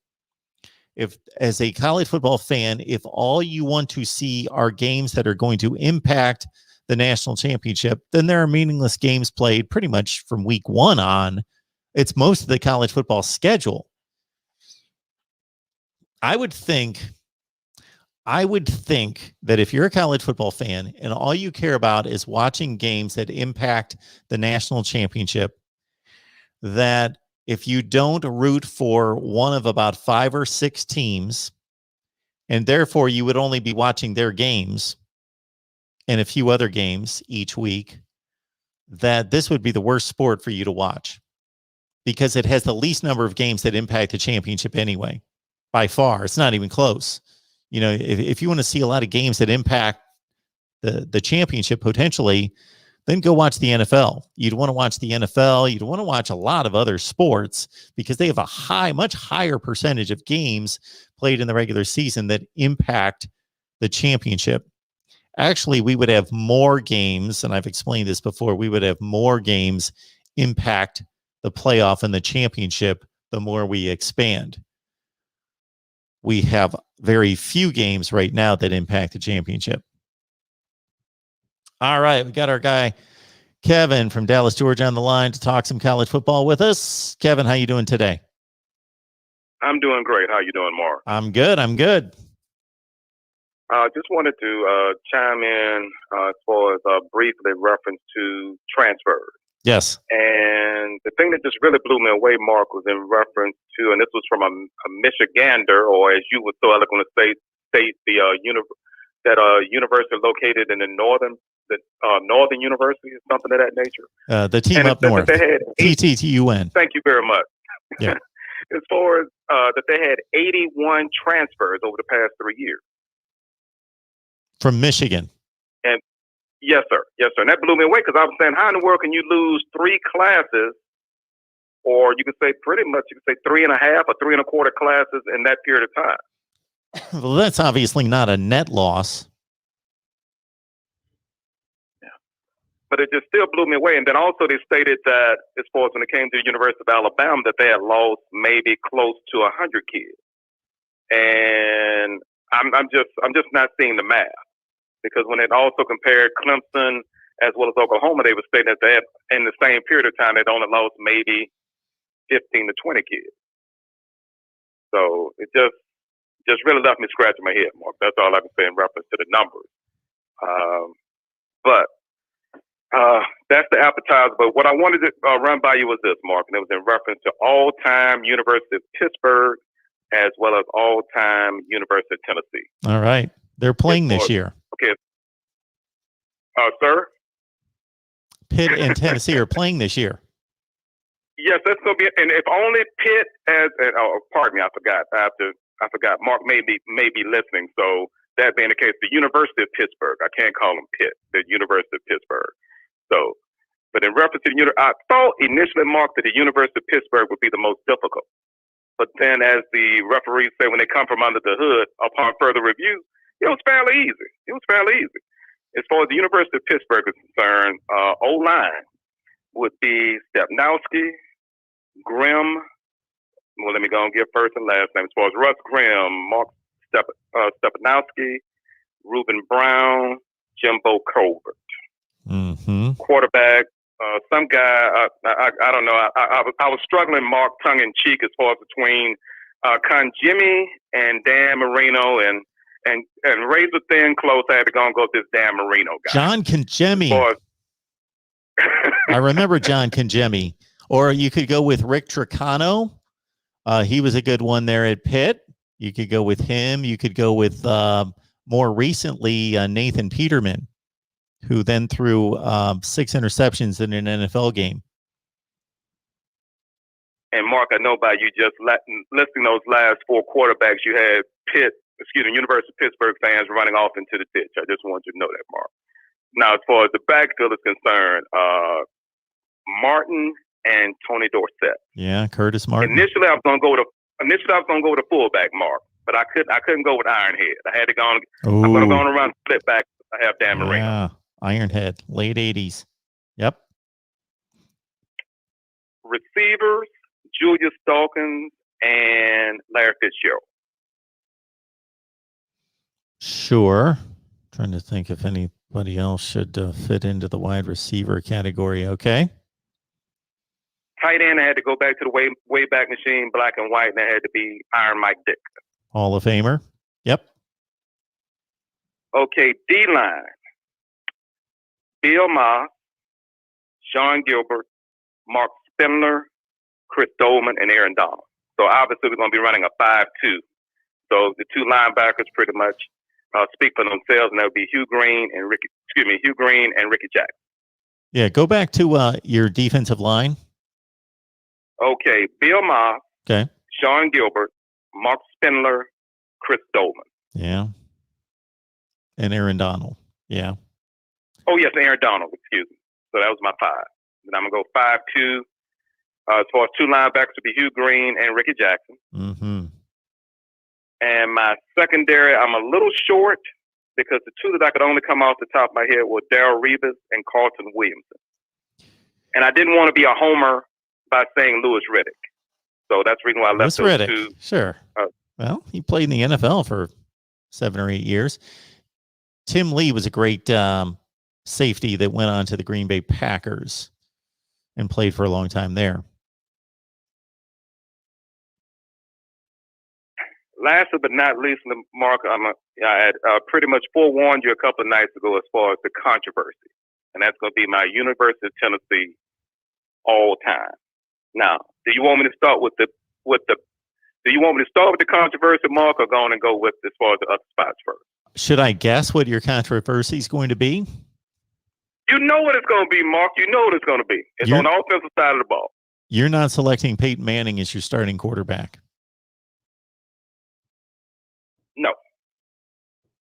if as a college football fan, if all you want to see are games that are going to impact the national championship, then there are meaningless games played pretty much from week 1 on. It's most of the college football schedule. I would think that if you're a college football fan and all you care about is watching games that impact the national championship, that if you don't root for one of about 5 or 6 teams, and therefore you would only be watching their games and a few other games each week, that this would be the worst sport for you to watch because it has the least number of games that impact the championship anyway. By far, it's not even close. You know, if you want to see a lot of games that impact the championship potentially, then go watch the NFL. You'd want to watch the NFL. You'd want to watch a lot of other sports because they have a much higher percentage of games played in the regular season that impact the championship. Actually, we would have more games, and I've explained this before, we would have more games impact the playoff and the championship the more we expand. We have very few games right now that impact the championship. All right, we got our guy Kevin from Dallas, Georgia on the line to talk some college football with us. Kevin, how you doing today? I'm doing great. How you doing, Mark? I'm good. Just wanted to chime in as far as briefly reference to transfers. Yes. And the thing that just really blew me away, Mark, was in reference to, and this was from a Michigander, or as you would so eloquently say the university located in the northern university, or something of that nature. The team up north. TTTUN. Thank you very much. Yeah. As far as that they had 81 transfers over the past 3 years. From Michigan. And yes, sir. And that blew me away because I was saying, how in the world can you lose 3 classes, or you could say pretty much, you could say 3.5 or 3.25 classes in that period of time? Well, that's obviously not a net loss. Yeah. But it just still blew me away. And then also they stated that as far as when it came to the University of Alabama, that they had lost maybe close to 100 kids. And I'm just not seeing the math. Because when it also compared Clemson as well as Oklahoma, they were stating that they had, in the same period of time, they'd only lost maybe 15 to 20 kids. So it just really left me scratching my head, Mark. That's all I can say in reference to the numbers. But that's the appetizer. But what I wanted to run by you was this, Mark, and it was in reference to all-time University of Pittsburgh as well as all-time University of Tennessee. All right. They're playing this year. Okay. Sir? Pitt and Tennessee are playing this year. Yes, that's going to be, and if only Pitt pardon me, I forgot. I I forgot. Mark may be listening. So that being the case, the University of Pittsburgh. I can't call them Pitt. The University of Pittsburgh. So, but in reference to I thought initially, Mark, that the University of Pittsburgh would be the most difficult. But then, as the referees say, when they come from under the hood, upon further review, it was fairly easy. It was fairly easy. As far as the University of Pittsburgh is concerned, O-line would be Stepnowski, Grimm. Well, let me go and give first and last name. As far as Russ Grimm, Mark Stepnowski, Reuben Brown, Jimbo Colbert. Mm-hmm. Quarterback, some guy, I don't know. I was struggling, Mark, tongue in cheek, as far as between Jimmy and Dan Marino, and razor thin close. I had to go and go with this Dan Marino guy. John Kangemi. I remember John Kangemi. Or you could go with Rick Tricano. He was a good one there at Pitt. You could go with him. You could go with more recently Nathan Peterman, who then threw 6 interceptions in an NFL game. And Mark, I know by you just listing those last 4 quarterbacks, you had University of Pittsburgh fans running off into the ditch. I just wanted you to know that, Mark. Now, as far as the backfield is concerned, Martin and Tony Dorsett. Yeah, Curtis Martin. Initially, I was going to go with a fullback, Mark, but I couldn't go with Ironhead. I had to go on. I'm going to go on and run split back. I have Dan Marino. Yeah, Ironhead, late 80s. Yep. Receivers, Julius Dawkins and Larry Fitzgerald. Sure. Trying to think if anybody else should fit into the wide receiver category. Okay. Tight end, I had to go back to the way back machine, black and white, and it had to be Iron Mike Dick. Hall of Famer. Yep. Okay, D-line. Bill Ma, Sean Gilbert, Mark Spindler, Chris Dolman, and Aaron Donald. So obviously we're going to be running a 5-2. So the 2 linebackers pretty much speak for themselves, and that would be Hugh Green and Ricky Jackson. Yeah, go back to your defensive line. Okay, Bill Ma, Okay. Sean Gilbert, Mark Spindler, Chris Dolman. Yeah. And Aaron Donald. Yeah. Oh, yes, Aaron Donald, excuse me. So that was my 5. Then I'm going to go 5-2. As far as 2 linebackers would be Hugh Green and Ricky Jackson. Mm-hmm. And my secondary, I'm a little short because the 2 that I could only come off the top of my head were Darrell Revis and Carlton Williamson. And I didn't want to be a homer by saying Louis Riddick. So that's the reason why I left those 2. Sure. Well, he played in the NFL for 7 or 8 years. Tim Lee was a great safety that went on to the Green Bay Packers and played for a long time there. Last but not least, Mark, I had pretty much forewarned you a couple of nights ago as far as the controversy, and that's going to be my University of Tennessee all time. Now, do you want me to start with the controversy, Mark, or go on and go with as far as the other spots first? Should I guess what your controversy is going to be? You know what it's going to be, Mark. You know what it's going to be. It's on the offensive side of the ball. You're not selecting Peyton Manning as your starting quarterback. No.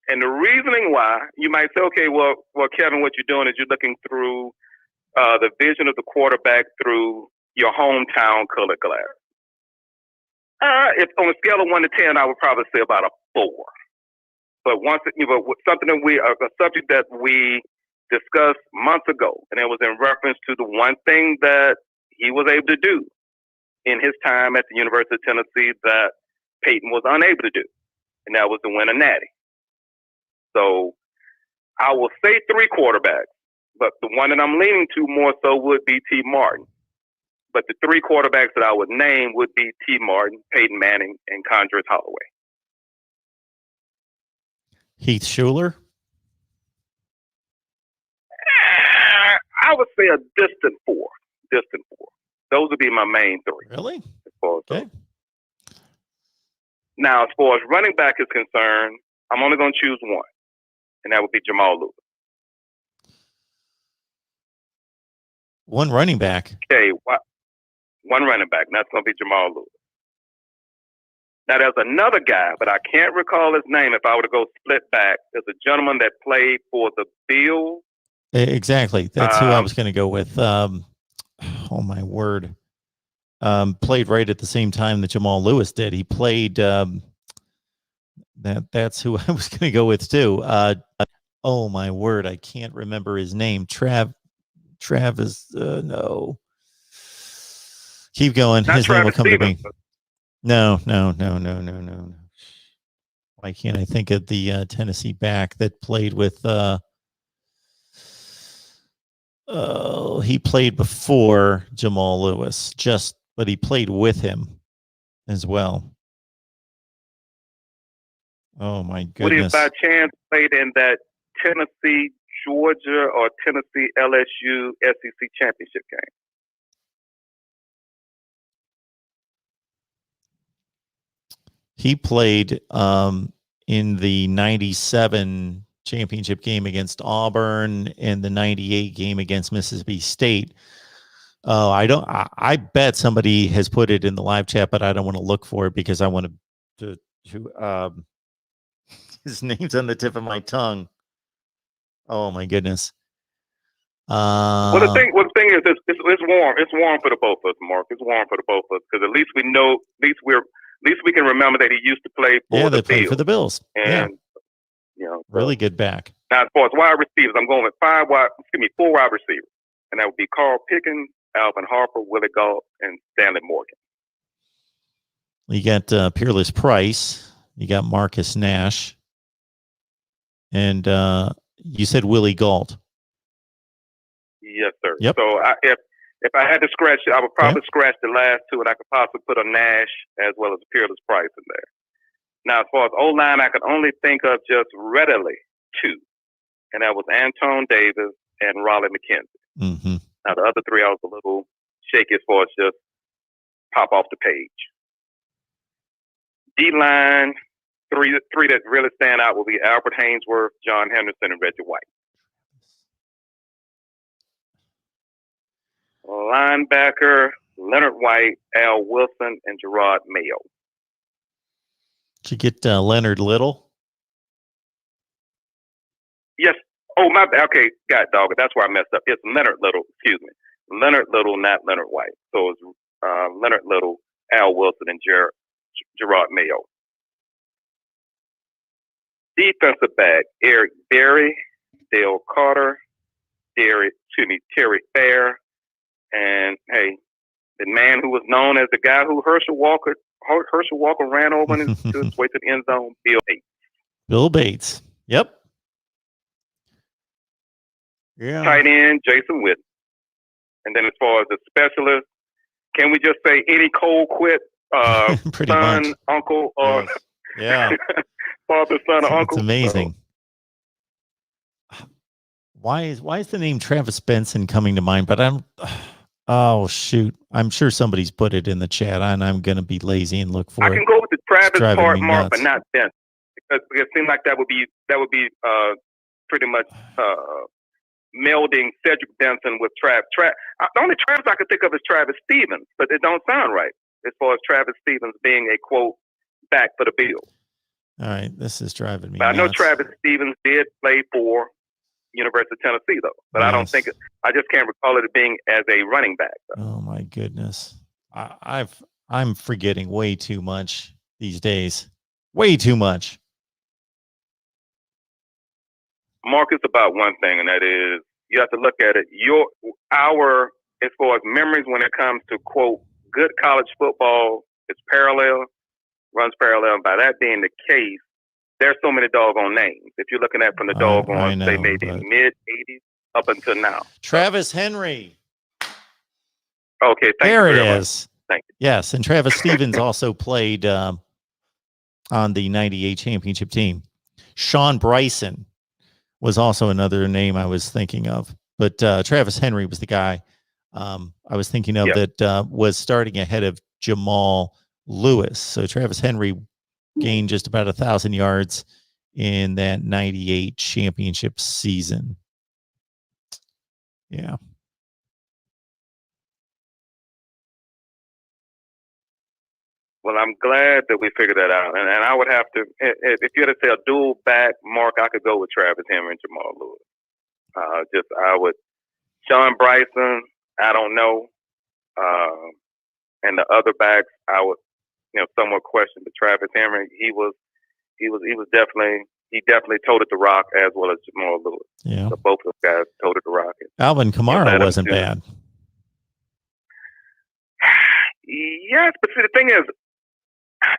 And the reasoning why, you might say, okay, well, Kevin, what you're doing is you're looking through the vision of the quarterback through your hometown colored glass. If on a scale of 1 to 10, I would probably say about a 4. But something that a subject that we discussed months ago, and it was in reference to the one thing that he was able to do in his time at the University of Tennessee that Peyton was unable to do, and that was to win a natty. So I will say 3 quarterbacks, but the one that I'm leaning to more so would be T. Martin. But the 3 quarterbacks that I would name would be T. Martin, Peyton Manning, and Condrez Holloway. Heath Schuler? I would say a distant 4. Those would be my main 3. Really? Okay. Now, as far as running back is concerned, I'm only going to choose 1, and that would be Jamal Lewis. 1 running back? Okay, 1 running back, and that's going to be Jamal Lewis. Now, there's another guy, but I can't recall his name if I were to go split back. There's a gentleman that played for the Bills. Exactly. That's who I was going to go with. Oh, my word. Played right at the same time that Jamal Lewis did. He played that's who I was going to go with too. Oh my word, I can't remember his name. Travis no. Keep going. Not His name will Travis come Stevens. to me. No. Why can't I think of the Tennessee back that played with he played before Jamal Lewis, but he played with him as well. Oh my goodness. Would he by chance played in that Tennessee, Georgia, or Tennessee LSU SEC championship game? He played in the 97 championship game against Auburn and the 98 game against Mississippi State. Oh, I bet somebody has put it in the live chat, but I don't want to look for it because I want to his name's on the tip of my tongue. Oh my goodness. Well, the thing is, it's warm. It's warm for the both of us, Mark. It's warm for the both of us because at least we know, at least we can remember that he used to play for the Bills. Played for the Bills. And really good back. Now, as far as wide receivers, I'm going with four wide receivers, and that would be Carl Pickens, Alvin Harper, Willie Gault, and Stanley Morgan. You got Peerless Price. You got Marcus Nash, and you said Willie Gault. Yes, sir. Yep. So if I had to scratch it, I would probably scratch the last two, and I could possibly put a Nash as well as a Peerless Price in there. Now, as far as O-line, I could only think of just readily two, and that was Antone Davis and Raleigh McKenzie. Mm-hmm. Now, the other three, I was a little shaky as far as just pop off the page. D-line, three that really stand out will be Albert Hainsworth, John Henderson, and Reggie White. Linebacker, Leonard White, Al Wilson, and Gerard Mayo. Did you get Leonard Little? Yes. Oh, my bad. Okay, got it, dog. That's where I messed up. It's Leonard Little. Excuse me. Leonard Little, not Leonard White. So it's Leonard Little, Al Wilson, and Gerard Mayo. Defensive back, Eric Berry, Dale Carter, Terry Fair, and hey, the man who was known as the guy who Herschel Walker ran over on his way to the end zone, Bill Bates. Bill Bates. Yep. Yeah. Tight end, Jason Witten. And then as far as the specialist, can we just say any cold quit Pretty son, much. uncle, or yeah. father, son, or uncle? It's amazing. Why is the name Travis Benson coming to mind? But oh shoot, I'm sure somebody's put it in the chat, and I'm gonna be lazy and look for it. I can go with the Travis part, Mark, nuts. but not Benson, because it seems like that would be pretty much melding Cedric Benson with Travis. The only Travis I could think of is Travis Stevens, but it don't sound right as far as Travis Stevens being a quote back for the Bills. All right, this is driving me But nuts. I know Travis Stevens did play for University of Tennessee, though. But I don't think I just can't recall it being as a running back. Though. Oh my goodness, I'm forgetting way too much these days. Way too much. Mark, it's about one thing, and that is you have to look at it. Our as far as memories when it comes to quote good college football, it's runs parallel. And by that being the case, there's so many doggone names. If you're looking at from the doggone, say maybe mid '80s up until now. Travis Henry. Okay, there it is. Thank you. Yes, and Travis Stevens also played on the '98 championship team. Sean Bryson was also another name I was thinking of, but Travis Henry was the guy I was thinking of that was starting ahead of Jamal Lewis. So Travis Henry gained just about 1,000 yards in that '98 championship season. Yeah. Well, I'm glad that we figured that out. And I would have to, if you had to say a dual back, Mark, I could go with Travis Henry and Jamal Lewis. Sean Bryson, I don't know. And the other backs, I would, somewhat question. But Travis Henry, he definitely toted the rock as well as Jamal Lewis. Yeah. So both of those guys toted the rock. Alvin Kamara wasn't bad. Yes, but see, the thing is,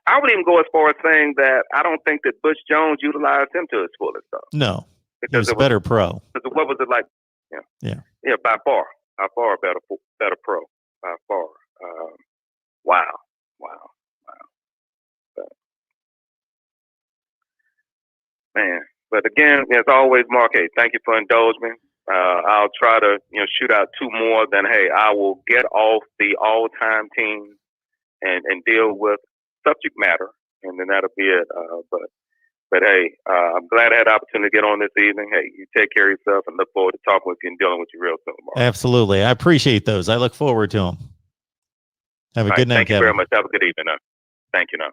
I would even go as far as saying that I don't think that Butch Jones utilized him to his fullest, though. No, because he was a better pro. What was it like? Yeah, by far a better pro, by far. Wow. Man, but again, as always, Mark, hey, thank you for indulging me. I'll try to, shoot out two more. Then, hey, I will get off the all-time team and deal with subject matter, and then that'll be it. But hey, I'm glad I had the opportunity to get on this evening. Hey, you take care of yourself, and look forward to talking with you and dealing with you real soon, Mark. Absolutely, I appreciate those. I look forward to them. Have a good night, Thank Kevin. you very much. Have a good evening. Thank you. Now.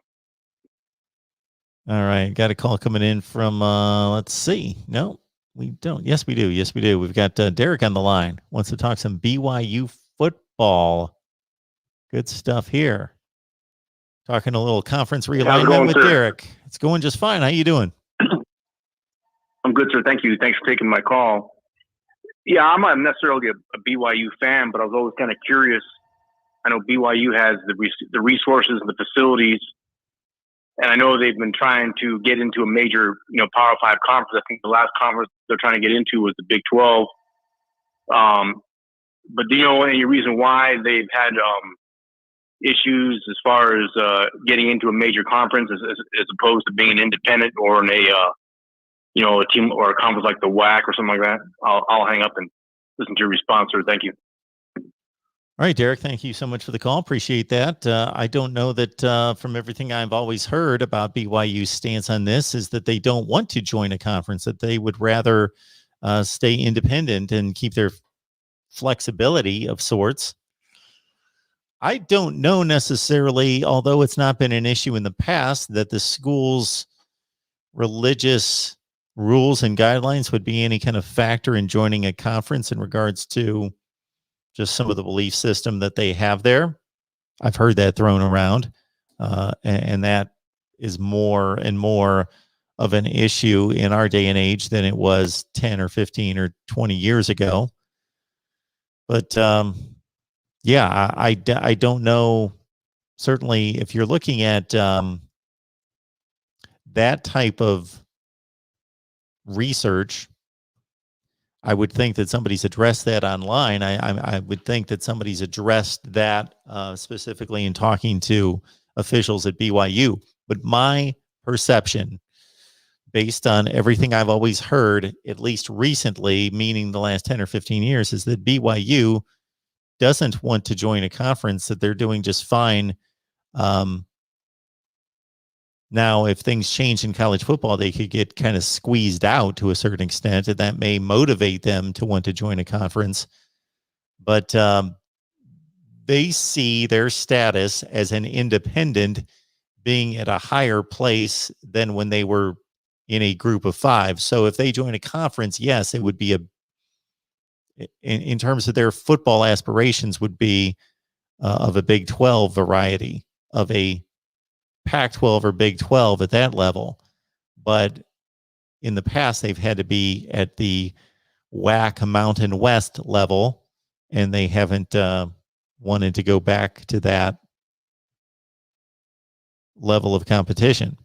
All right, got a call coming in from. Let's see. No, we don't. Yes, we do. Yes, we do. We've got Derek on the line. Wants to talk some BYU football. Good stuff here. Talking a little conference realignment with Derek. It's going just fine. How you doing? I'm good, sir. Thank you. Thanks for taking my call. Yeah, I'm not necessarily a BYU fan, but I was always kind of curious. I know BYU has the resources and the facilities, and I know they've been trying to get into a major, Power 5 conference. I think the last conference they're trying to get into was the Big 12. But do you know any reason why they've had issues as far as getting into a major conference as opposed to being an independent or in a team or a conference like the WAC or something like that? I'll hang up and listen to your response, sir. Thank you. All right, Derek, thank you so much for the call. Appreciate that. I don't know that from everything I've always heard about BYU's stance on this is that they don't want to join a conference, that they would rather stay independent and keep their flexibility of sorts. I don't know necessarily, although it's not been an issue in the past, that the school's religious rules and guidelines would be any kind of factor in joining a conference in regards to just some of the belief system that they have there. I've heard that thrown around, and that is more and more of an issue in our day and age than it was 10 or 15 or 20 years ago. But yeah, I don't know. Certainly, if you're looking at that type of research, I would think that somebody's addressed that online. I would think that somebody's addressed that specifically in talking to officials at BYU. But my perception, based on everything I've always heard, at least recently, meaning the last 10 or 15 years, is that BYU doesn't want to join a conference, that they're doing just fine. Now, if things change in college football, they could get kind of squeezed out to a certain extent, and that may motivate them to want to join a conference. But they see their status as an independent being at a higher place than when they were in a group of five. So if they join a conference, yes, it would be in terms of their football aspirations, would be of a Big 12 variety, of a Pac-12 or Big 12 at that level. But in the past, they've had to be at the WAC Mountain West level, and they haven't wanted to go back to that level of competition.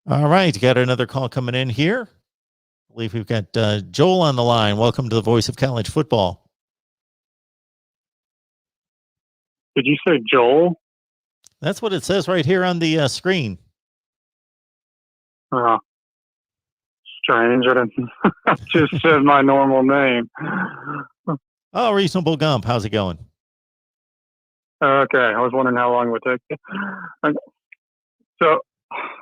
All right, got another call coming in here. I believe we've got Joel on the line. Welcome to the Voice of College Football. Did you say Joel? That's what it says right here on the screen. Strange. I just said my normal name. Oh, Reasonable Gump. How's it going? Okay. I was wondering how long it would take you. So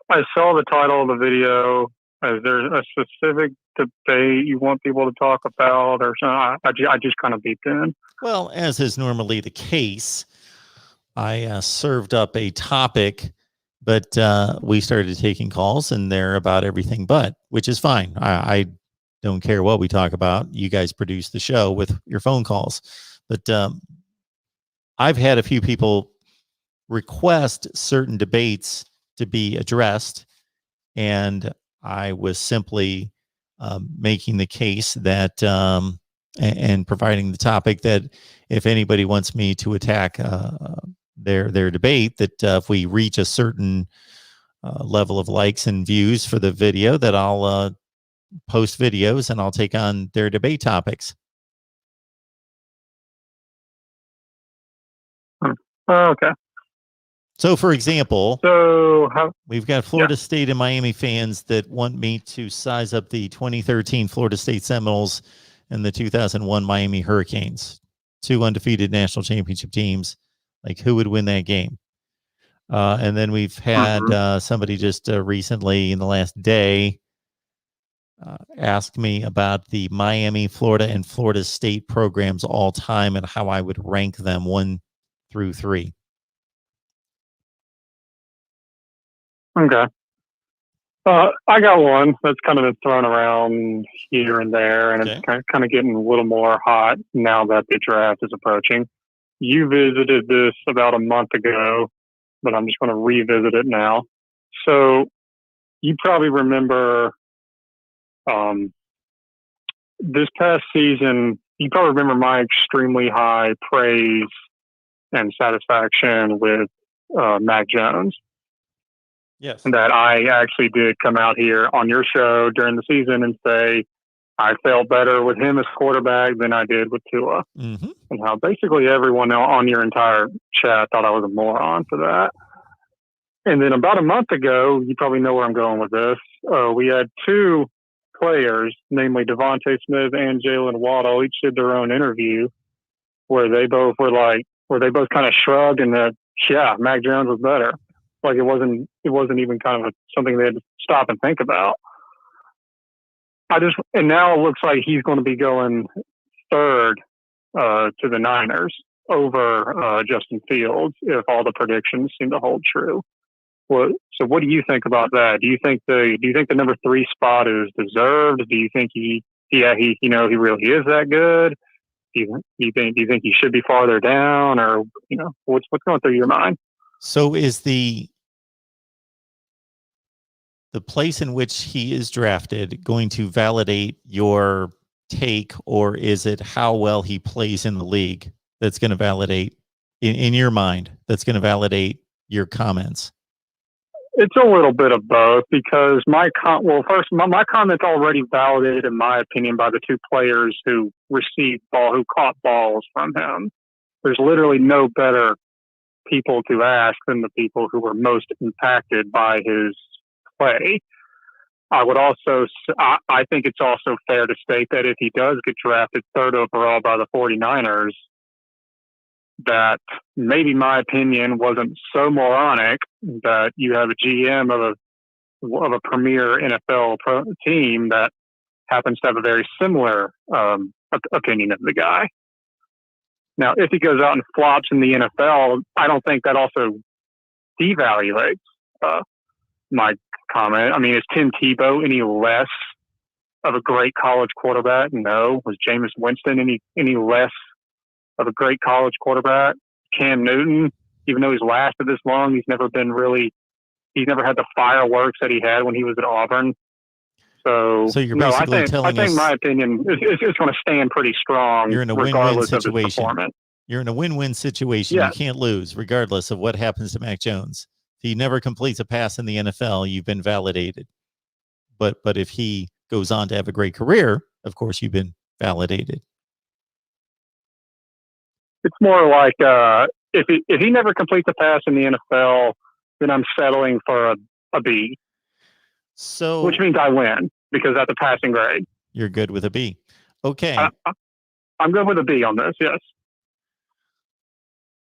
I saw the title of the video. Is there a specific debate you want people to talk about, or something? I just kind of beeped in. Well, as is normally the case, I served up a topic, but we started taking calls, and they're about everything but, which is fine. I don't care what we talk about. You guys produce the show with your phone calls. But I've had a few people request certain debates to be addressed, and I was simply making the case that and providing the topic that if anybody wants me to attack their debate, that if we reach a certain level of likes and views for the video, that I'll post videos and I'll take on their debate topics. Oh, okay. So, for example, So we've got Florida State and Miami fans that want me to size up the 2013 Florida State Seminoles and the 2001 Miami Hurricanes, 2 undefeated national championship teams. Like, who would win that game? And then we've had somebody just recently in the last day ask me about the Miami, Florida, and Florida State programs all time and how I would rank them 1 through 3. Okay. I got one that's kind of been thrown around here and there, and it's kind of getting a little more hot now that the draft is approaching. You visited this about a month ago, but I'm just going to revisit it now. So you probably remember this past season, you probably remember my extremely high praise and satisfaction with Mac Jones. Yes. That I actually did come out here on your show during the season and say I felt better with him as quarterback than I did with Tua. Mm-hmm. And how basically everyone on your entire chat thought I was a moron for that. And then about a month ago, you probably know where I'm going with this. We had 2 players, namely Devontae Smith and Jalen Waddle, each did their own interview where they both kind of shrugged and that, yeah, Mac Jones was better. Like it wasn't even kind of something they had to stop and think about. And now it looks like he's going to be going 3rd to the Niners over Justin Fields if all the predictions seem to hold true. So what do you think about that? Do you think the number 3 spot is deserved? Do you think he really is that good? Do you think he should be farther down, or what's going through your mind? So is the place in which he is drafted going to validate your take, or is it how well he plays in the league that's going to validate in your mind, that's going to validate your comments? It's a little bit of both, because my comment's already validated, in my opinion, by the 2 players who caught balls from him. There's literally no better people to ask than the people who were most impacted by his play. I think it's also fair to state that if he does get drafted 3rd overall by the 49ers, that maybe my opinion wasn't so moronic that you have a GM of a premier NFL team that happens to have a very similar opinion of the guy. Now, if he goes out and flops in the NFL, I don't think that also devaluates my comment. I mean, is Tim Tebow any less of a great college quarterback? No. Was Jameis Winston any less of a great college quarterback? Cam Newton, even though he's lasted this long, he's never had the fireworks that he had when he was at Auburn. So you're basically I think my opinion is going to stand pretty strong. You're in a win-win situation. Of his You're in a win-win situation. Yeah. You can't lose, regardless of what happens to Mac Jones. If he never completes a pass in the NFL, you've been validated. But if he goes on to have a great career, of course, you've been validated. It's more like if he never completes a pass in the NFL, then I'm settling for a B. So, which means I win because that's a passing grade. You're good with a B. Okay. I'm good with a B on this. Yes.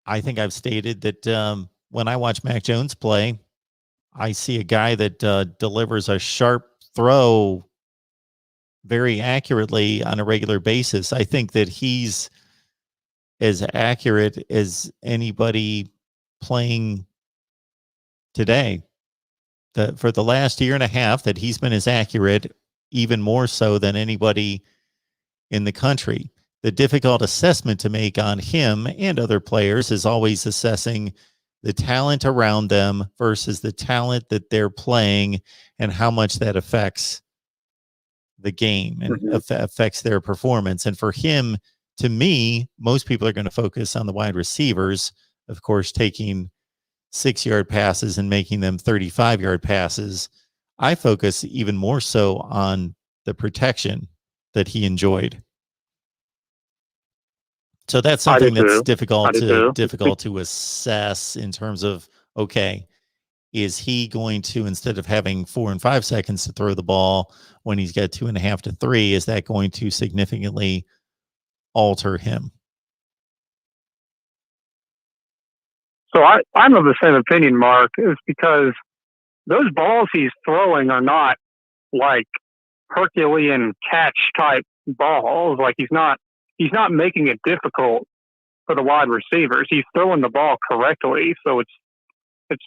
I think I've stated that when I watch Mac Jones play, I see a guy that delivers a sharp throw very accurately on a regular basis. I think that he's as accurate as anybody playing today. For the last year and a half that he's been as accurate, even more so than anybody in the country. The difficult assessment to make on him and other players is always assessing the talent around them versus the talent that they're playing and how much that affects the game and affects their performance. And for him, to me, most people are going to focus on the wide receivers, of course, taking 6-yard passes and making them 35-yard passes. I focus even more so on the protection that he enjoyed. So that's something that's difficult to assess in terms of, okay, is he going to, instead of having 4 and 5 seconds to throw the ball when he's got 2.5 to 3, is that going to significantly alter him? So I'm of the same opinion, Mark, is because those balls he's throwing are not like Herculean catch type balls. Like he's not making it difficult for the wide receivers. He's throwing the ball correctly. So it's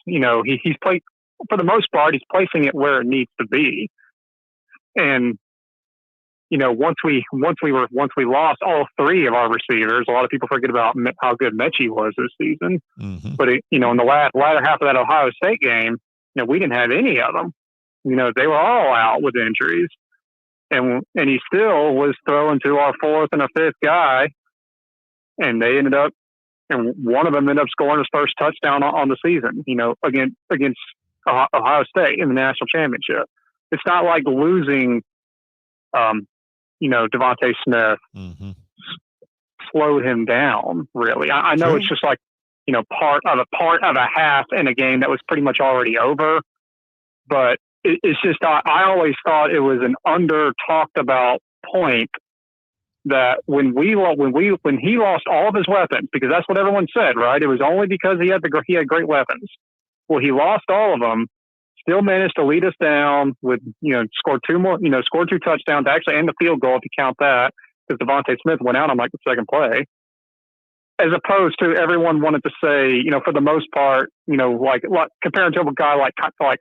he's played, for the most part, he's placing it where it needs to be. And once we lost all 3 of our receivers, a lot of people forget about how good Mechie was this season. Mm-hmm. But in the latter half of that Ohio State game, we didn't have any of them. They were all out with injuries, and he still was throwing to our 4th and 5th guy, and they ended up, and one of them ended up scoring his first touchdown on the season. Against Ohio State in the national championship. It's not like losing. Devontae Smith slowed him down, really. I know it's just like, part of a half in a game that was pretty much already over. But it's just, I always thought it was an under talked about point that when he lost all of his weapons, because that's what everyone said, right? It was only because he had great weapons. Well, he lost all of them. Still managed to lead us down with, scored 2 touchdowns, actually, and the field goal, if you count that, because Devontae Smith went out on the second play. As opposed to everyone wanted to say, for the most part, like comparing to a guy like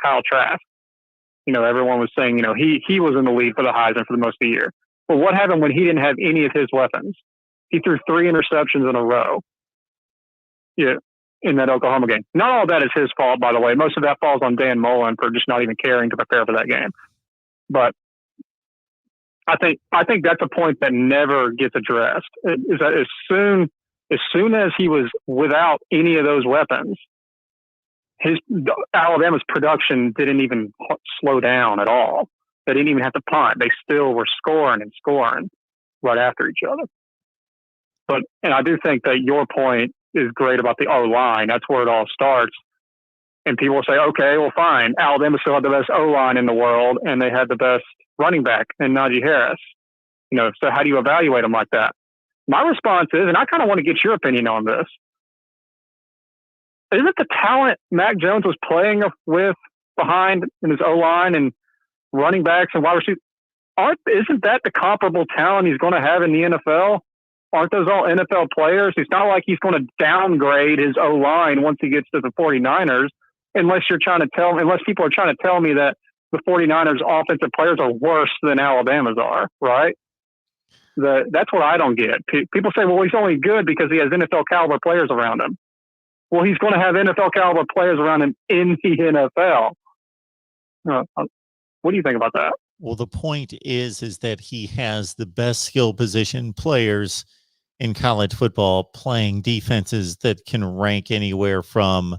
Kyle Trask, everyone was saying, he was in the lead for the Heisman for the most of the year. But what happened when he didn't have any of his weapons? He threw 3 interceptions in a row. Yeah. In that Oklahoma game. Not all that is his fault, by the way. Most of that falls on Dan Mullen for just not even caring to prepare for that game. But I think that's a point that never gets addressed. Is that as soon as he was without any of those weapons, Alabama's production didn't even slow down at all. They didn't even have to punt. They still were scoring and scoring right after each other. And I do think that your point is great about the O-line. That's where it all starts. And people will say, okay, well, fine. Alabama still had the best O-line in the world, and they had the best running back in Najee Harris. So how do you evaluate them like that? My response is, and I kind of want to get your opinion on this, isn't the talent Mac Jones was playing with behind in his O-line and running backs and wide receivers, isn't that the comparable talent he's going to have in the NFL? Aren't those all NFL players? It's not like he's going to downgrade his O-line once he gets to the 49ers, unless people are trying to tell me that the 49ers offensive players are worse than Alabama's are, right? That's what I don't get. People say, well, he's only good because he has NFL caliber players around him. Well, he's going to have NFL caliber players around him in the NFL. What do you think about that? Well, the point is that he has the best skill position players in college football playing defenses that can rank anywhere from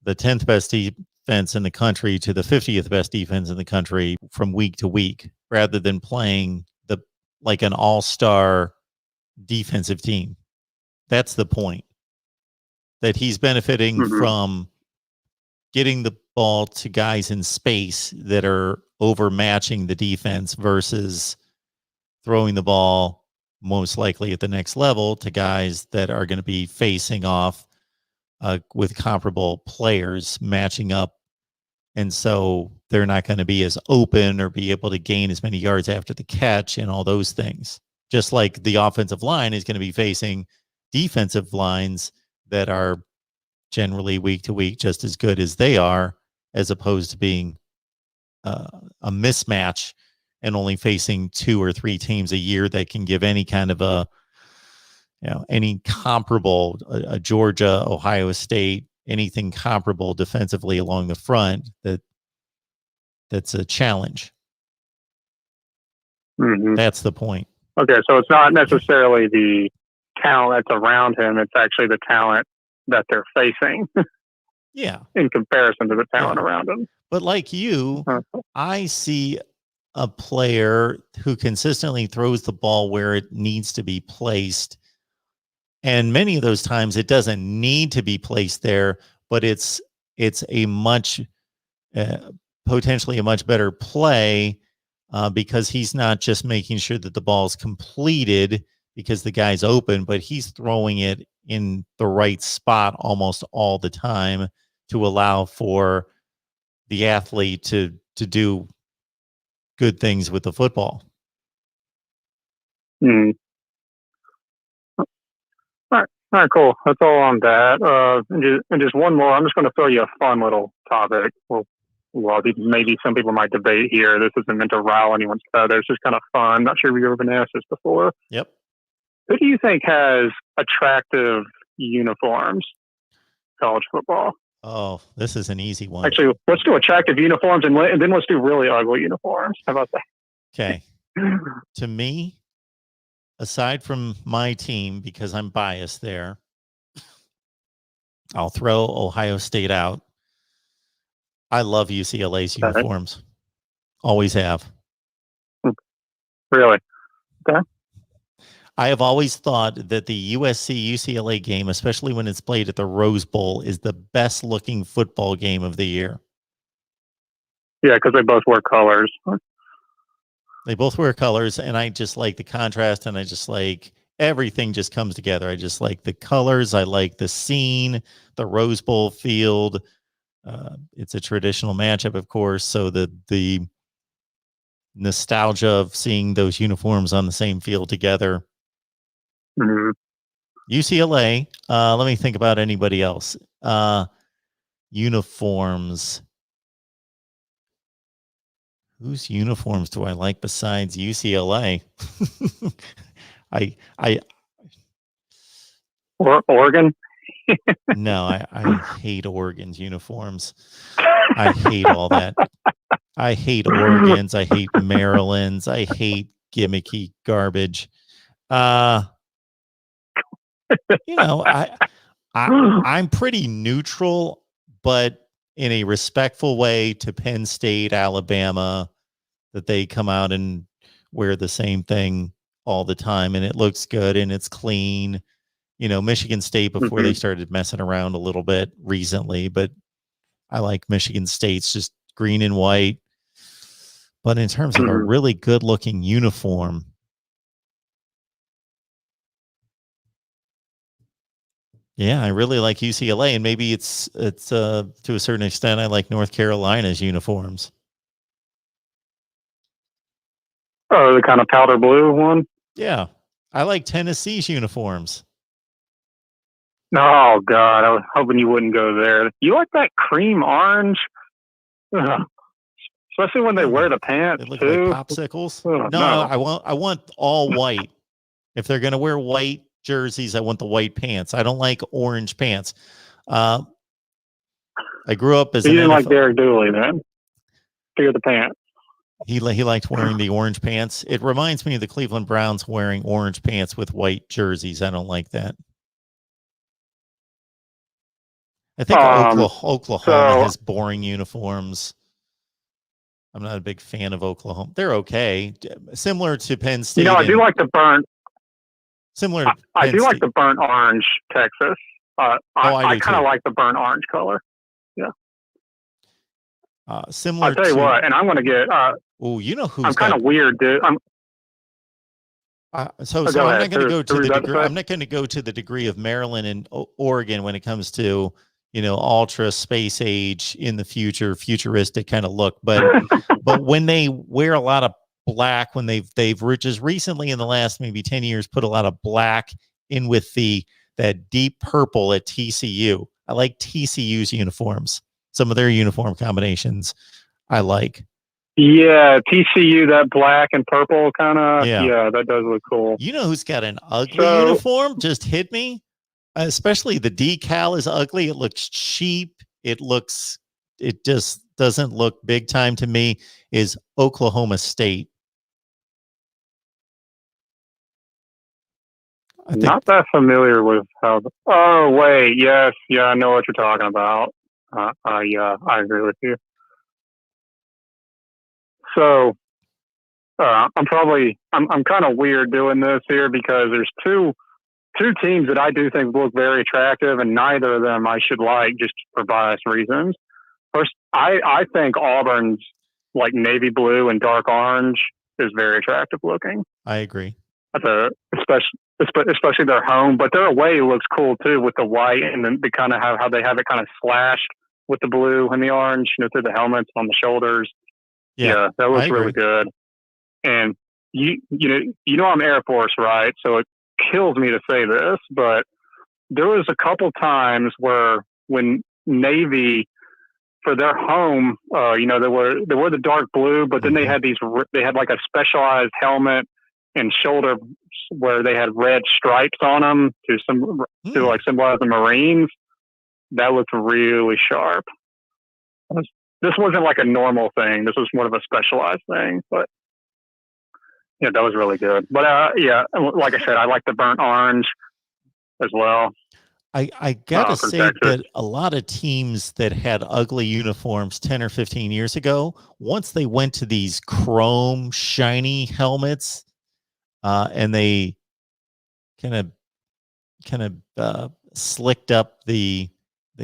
the 10th best defense in the country to the 50th best defense in the country from week to week, rather than playing like an all-star defensive team. That's the point. That he's benefiting from getting the ball to guys in space that are overmatching the defense versus throwing the ball most likely at the next level to guys that are going to be facing off with comparable players matching up. And so they're not going to be as open or be able to gain as many yards after the catch and all those things. Just like the offensive line is going to be facing defensive lines that are generally week to week just as good as they are, as opposed to being a mismatch and only facing 2 or 3 teams a year that can give any kind of any comparable, a Georgia, Ohio State, anything comparable defensively along the front that's a challenge. Mm-hmm. That's the point. Okay, so it's not necessarily the talent that's around him; it's actually the talent that they're facing. Yeah, in comparison to the talent around him. But like you, I see a player who consistently throws the ball where it needs to be placed. And many of those times it doesn't need to be placed there, but it's a much, potentially a much better play because he's not just making sure that the ball's completed because the guy's open, but he's throwing it in the right spot almost all the time to allow for the athlete to do good things with the football. Mm. All right, cool. That's all on that. And just one more. I'm just going to throw you a fun little topic. Well, maybe some people might debate here. This isn't meant to rile anyone's feathers. It's just kind of fun. Not sure if you've ever been asked this before. Yep. Who do you think has attractive uniforms? College football. Oh, this is an easy one. Actually, let's do attractive uniforms and then let's do really ugly uniforms. How about that? Okay. To me, aside from my team, because I'm biased there, I'll throw Ohio State out. I love UCLA's uniforms. Always have. Really? Okay. I have always thought that the USC-UCLA game, especially when it's played at the Rose Bowl, is the best looking football game of the year. Yeah, because they both wear colors. They both wear colors, and I just like the contrast, and I just like everything just comes together. I just like the colors. I like the scene, the Rose Bowl field. It's a traditional matchup, of course, so the nostalgia of seeing those uniforms on the same field together. Mm-hmm. UCLA. Let me think about anybody else. Uniforms. Whose uniforms do I like besides UCLA? Oregon. No, I hate Oregon's uniforms. I hate all that. I hate Oregon's. I hate Maryland's. I hate gimmicky garbage. I'm pretty neutral, but in a respectful way to Penn State, Alabama, that they come out and wear the same thing all the time, and it looks good and it's clean. Michigan State before they started messing around a little bit recently, but I like Michigan State's just green and white. But in terms of a really good looking uniform, yeah, I really like UCLA, and maybe it's to a certain extent I like North Carolina's uniforms. Oh, the kind of powder blue one? Yeah. I like Tennessee's uniforms. Oh, God. I was hoping you wouldn't go there. You like that cream orange? Ugh. Especially when they wear the pants, they look too. like popsicles. No, I want all white. If they're going to wear white jerseys, I want the white pants. I don't like orange pants. I grew up as you didn't like Derek Dooley, then? Figure the pants. He liked wearing the orange pants. It reminds me of the Cleveland Browns wearing orange pants with white jerseys. I don't like that. I think Oklahoma has boring uniforms. I'm not a big fan of Oklahoma. They're okay. Similar to Penn State. I do like the burnt. Similar to I do like the burnt orange Texas. I kind of like the burnt orange color. Yeah. Similar. I'll tell you what, and I'm going to get. Who's I'm kind of weird, dude. I'm not going to go to the degree. I'm not going to go to the degree of Maryland and Oregon when it comes to ultra space age in the future, futuristic kind of look. But when they wear a lot of black, when they've just recently in the last maybe 10 years put a lot of black in with that deep purple at TCU. I like TCU's uniforms. Some of their uniform combinations I like. Yeah, TCU, that black and purple kind of. Yeah. Yeah, that does look cool. You know who's got an ugly uniform? Just hit me. Especially the decal is ugly. It looks cheap. It just doesn't look big time to me. Is Oklahoma State. Not that familiar with how. Oh wait, yes, yeah, I know what you're talking about. Yeah, I agree with you. So, I'm kind of weird doing this here because there's two teams that I do think look very attractive, and neither of them I should like just for bias reasons. First, I think Auburn's like navy blue and dark orange is very attractive looking. I agree. Especially their home, but their away looks cool too with the white and then they kind of have how they have it kind of slashed with the blue and the orange, through the helmets on the shoulders. Yeah, that looks really good. And you know I'm Air Force, right? So it kills me to say this, but there was a couple times where when Navy for their home, they were the dark blue, but then they had like a specialized helmet and shoulder where they had red stripes on them to like symbolize the Marines. That looked really sharp. This wasn't like a normal thing. This was more of a specialized thing, but yeah, that was really good. But like I said, I like the burnt orange as well. I gotta say that a lot of teams that had ugly uniforms 10 or 15 years ago, once they went to these chrome shiny helmets, and they kind of slicked up the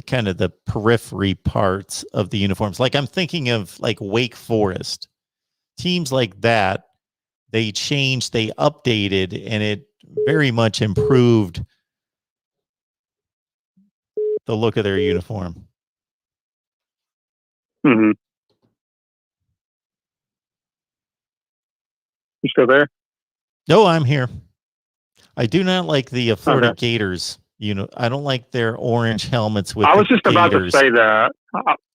kind of the periphery parts of the uniforms. Like I'm thinking of like Wake Forest, teams like that. They changed, they updated, and it very much improved the look of their uniform. Mm-hmm. You still there? No, I'm here. I do not like the Florida Gators. I don't like their orange helmets with. I was just about to say that.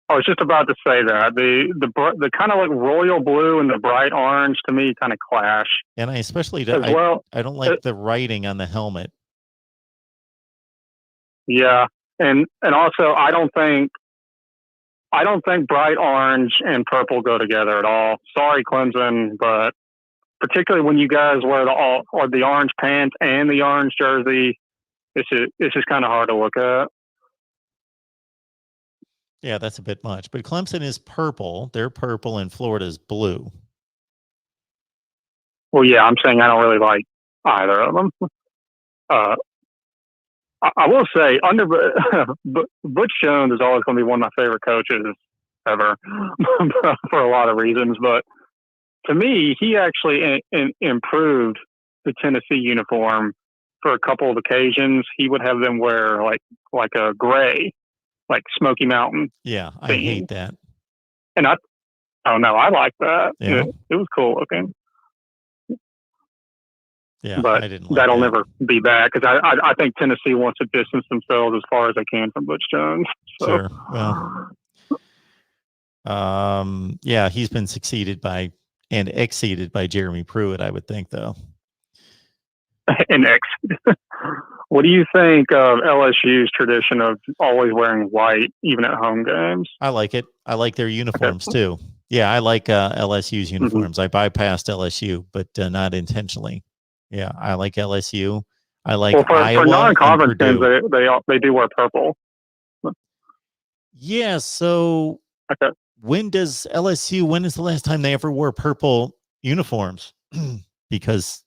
I was just about to say that the kind of like royal blue and the bright orange to me kind of clash. And I especially don't. I don't like the writing on the helmet. Yeah, and also I don't think bright orange and purple go together at all. Sorry, Clemson, but particularly when you guys wear the orange pants and the orange jersey, it's just kind of hard to look at. Yeah, that's a bit much. But Clemson is purple. They're purple and Florida's blue. Well, yeah, I'm saying I don't really like either of them. I will say, Butch Jones is always going to be one of my favorite coaches ever for a lot of reasons. But to me, he actually improved the Tennessee uniform for a couple of occasions. He would have them wear like a gray, like Smoky Mountain. Yeah, I hate that. And I like that. Yeah. It was cool looking. Yeah, but I didn't like that'll that. never be back because I think Tennessee wants to distance themselves as far as they can from Butch Jones. So. Sure. Well, yeah, he's been succeeded by and exceeded by Jeremy Pruitt, I would think, though. And what do you think of LSU's tradition of always wearing white, even at home games? I like it. I like their uniforms too. Yeah, I like LSU's uniforms. I bypassed LSU, but not intentionally. Yeah, I like LSU. I like Iowa. For non-conference games, they do wear purple. Yeah. So when is the last time they ever wore purple uniforms? Because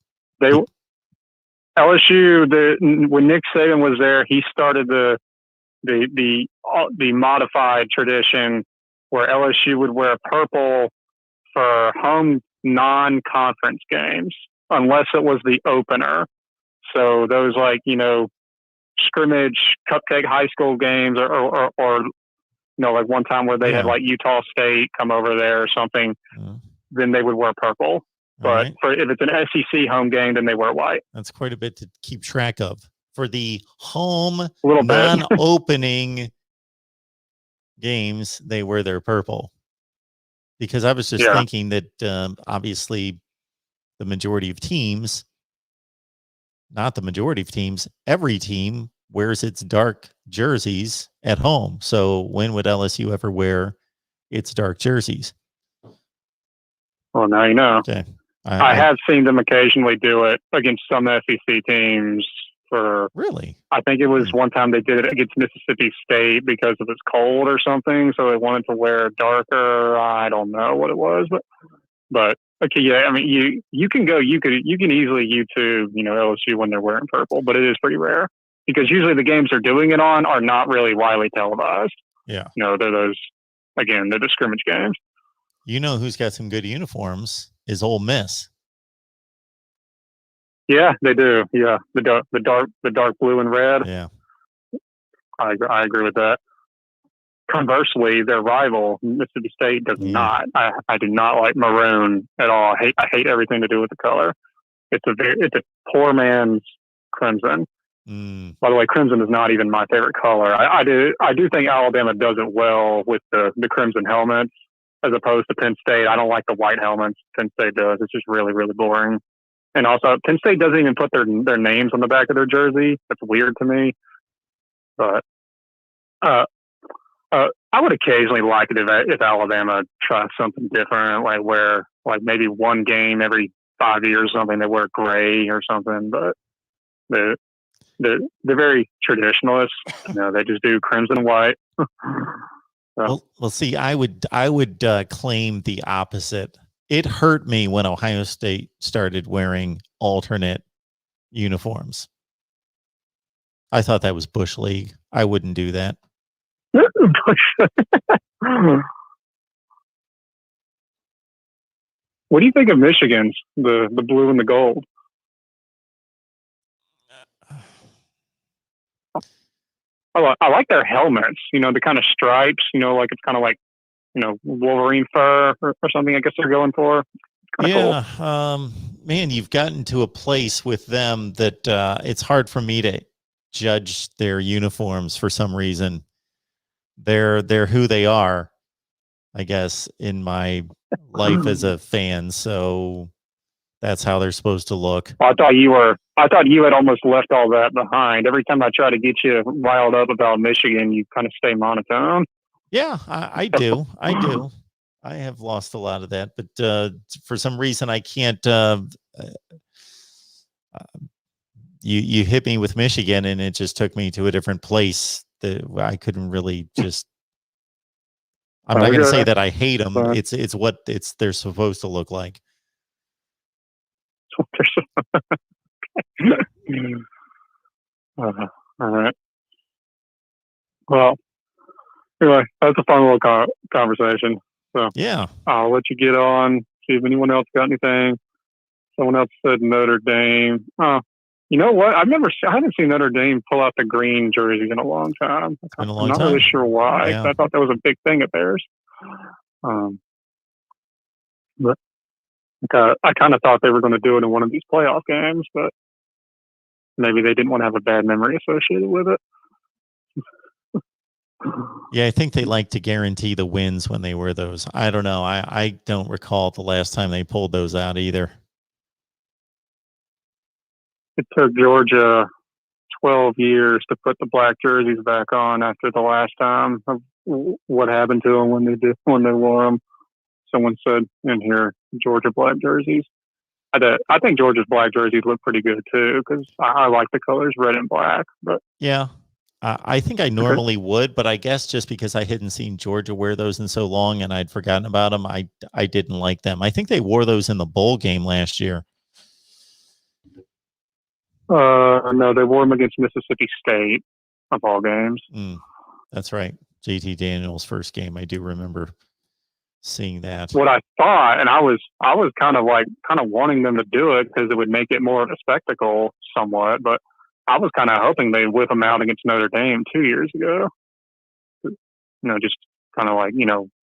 LSU, when Nick Saban was there, he started the modified tradition where LSU would wear purple for home non-conference games, unless it was the opener. So those scrimmage cupcake high school games or like one time where they had like Utah State come over there or something, then they would wear purple. But if it's an SEC home game, then they wear white. That's quite a bit to keep track of. For the home non-opening games, they wear their purple. Because I was just thinking that obviously the majority of teams, not the majority of teams, every team wears its dark jerseys at home. So when would LSU ever wear its dark jerseys? Well, now you know. Okay. I have seen them occasionally do it against some SEC teams. Really? I think it was one time they did it against Mississippi State because it was cold or something, so they wanted to wear darker. I don't know what it was, but okay, yeah. I mean, you can easily YouTube, LSU when they're wearing purple, but it is pretty rare because usually the games they're doing it on are not really widely televised. Yeah. They're they're the scrimmage games. You know who's got some good uniforms is Ole Miss. Yeah, they do. Yeah, the dark blue and red. Yeah, I agree with that. Conversely, their rival Mississippi State does not. I do not like maroon at all. I hate everything to do with the color. It's a poor man's crimson. By the way, crimson is not even my favorite color. I do think Alabama does it well with the crimson helmets as opposed to Penn State. I don't like the white helmets Penn State does. It's just really, really boring. And also, Penn State doesn't even put their names on the back of their jersey. That's weird to me. But I would occasionally like it if Alabama tries something different, like maybe one game every 5 years or something, they wear gray or something. But they're very traditionalist. They just do crimson and white. Well, see, I would claim the opposite. It hurt me when Ohio State started wearing alternate uniforms. I thought that was Bush League. I wouldn't do that. What do you think of Michigan's, the blue and the gold? I like their helmets, the kind of stripes, like it's kind of like, Wolverine fur or something I guess they're going for. Yeah. Cool. Man, you've gotten to a place with them that it's hard for me to judge their uniforms for some reason. They're who they are, I guess, in my life as a fan. So that's how they're supposed to look. I thought you had almost left all that behind. Every time I try to get you riled up about Michigan, you kind of stay monotone. Yeah, I do. I have lost a lot of that, but for some reason I can't. You hit me with Michigan, and it just took me to a different place that I couldn't really just. I'm not going to say that I hate them. It's what they're supposed to look like. All right. Well, anyway, that's a fun little conversation. So yeah, I'll let you get on. See if anyone else got anything. Someone else said Notre Dame. You know what? I haven't seen Notre Dame pull out the green jerseys in a long time. I'm not really sure why. Yeah. I thought that was a big thing at theirs. But I kind of thought they were going to do it in one of these playoff games, but maybe they didn't want to have a bad memory associated with it. Yeah, I think they like to guarantee the wins when they wear those. I don't know. I don't recall the last time they pulled those out either. It took Georgia 12 years to put the black jerseys back on after the last time of what happened to them when they wore them. Someone said in here, Georgia black jerseys. I think Georgia's black jerseys look pretty good too because I like the colors red and black. But yeah, I think I normally would, but I guess just because I hadn't seen Georgia wear those in so long and I'd forgotten about them, I didn't like them. I think they wore those in the bowl game last year. No, they wore them against Mississippi State of all games. That's right. JT Daniels' first game. I do remember seeing that. What I thought, and I was kind of wanting them to do it because it would make it more of a spectacle somewhat, but I was kind of hoping they'd whip them out against Notre Dame 2 years ago. Just kind of like,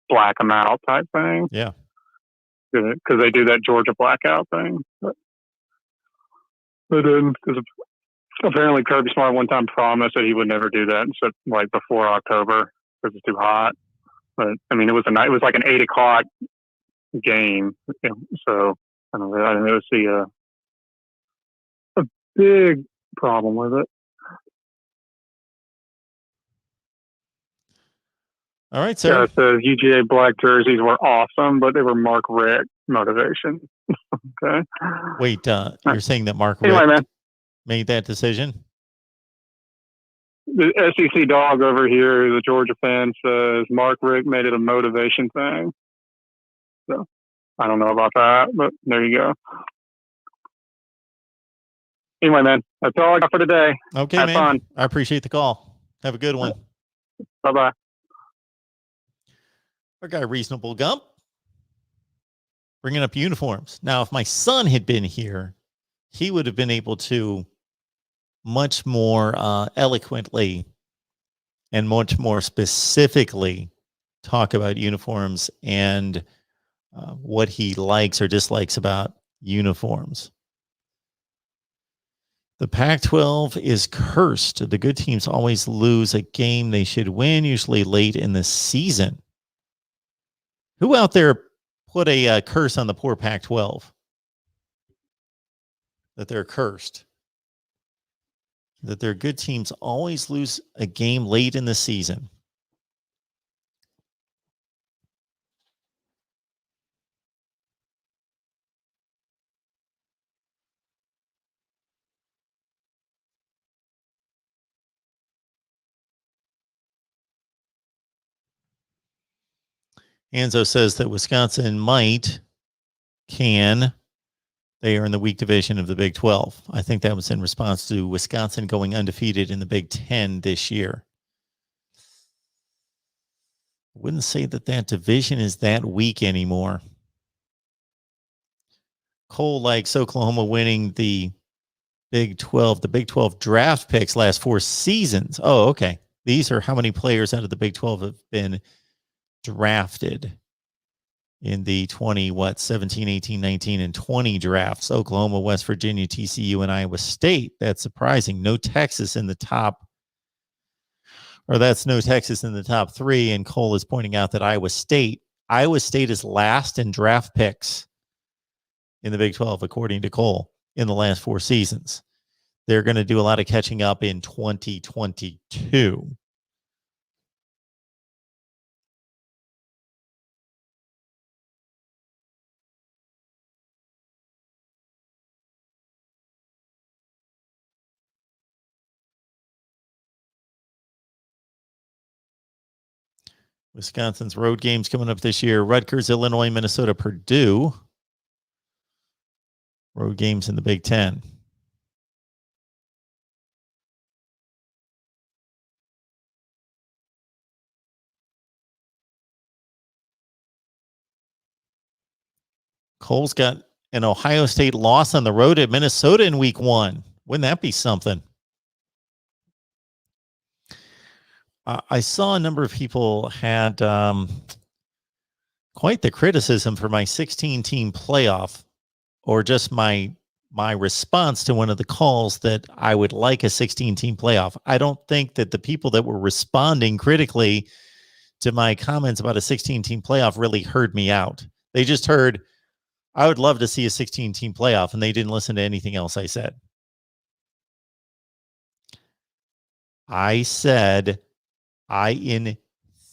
black them out type thing. Yeah. Because they do that Georgia blackout thing. But then, because apparently Kirby Smart one time promised that he would never do that, except like before October. because it's too hot. But I mean, it was like an 8 o'clock game, so I don't see a big problem with it. All right, sir. Yeah, it says UGA black jerseys were awesome, but they were Mark Richt motivation. Okay. Wait, you're saying that Mark Anyway, Richt man, made that decision? the SEC dog over here, who's a Georgia fan, says Mark Richt made it a motivation thing. So I don't know about that, but there you go. Anyway, man, that's all I got for today. Okay, Have man. fun. I appreciate the call. Have a good one. Bye-bye. Our guy, Reasonable Gump, bringing up uniforms. Now, if my son had been here, he would have been able to much more eloquently and much more specifically talk about uniforms and what he likes or dislikes about uniforms. The Pac-12 is cursed. The good teams always lose a game they should win, usually late in the season. Who out there put a curse on the poor Pac-12? That they're cursed. That their good teams always lose a game late in the season. Anzo says that Wisconsin can. They are in the weak division of the Big 12. I think that was in response to Wisconsin going undefeated in the Big 10 this year. I wouldn't say that division is that weak anymore. Cole likes Oklahoma winning the Big 12. The Big 12 draft picks last 4 seasons. Oh, okay. These are how many players out of the Big 12 have been drafted in the 17, 18, 19, and 20 drafts. Oklahoma, West Virginia, TCU, and Iowa State. That's surprising. No Texas in the top, or that's no Texas in the top 3. And Cole is pointing out that Iowa State is last in draft picks in the Big 12, according to Cole, in the last 4 seasons. They're going to do a lot of catching up in 2022. Wisconsin's road games coming up this year: Rutgers, Illinois, Minnesota, Purdue. Road games in the Big 10. Cole's got an Ohio State loss on the road at Minnesota in week 1. Wouldn't that be something? I saw a number of people had quite the criticism for my 16-team playoff, or just my response to one of the calls that I would like a 16-team playoff. I don't think that the people that were responding critically to my comments about a 16-team playoff really heard me out. They just heard, I would love to see a 16-team playoff, and they didn't listen to anything else I said. I said, I, in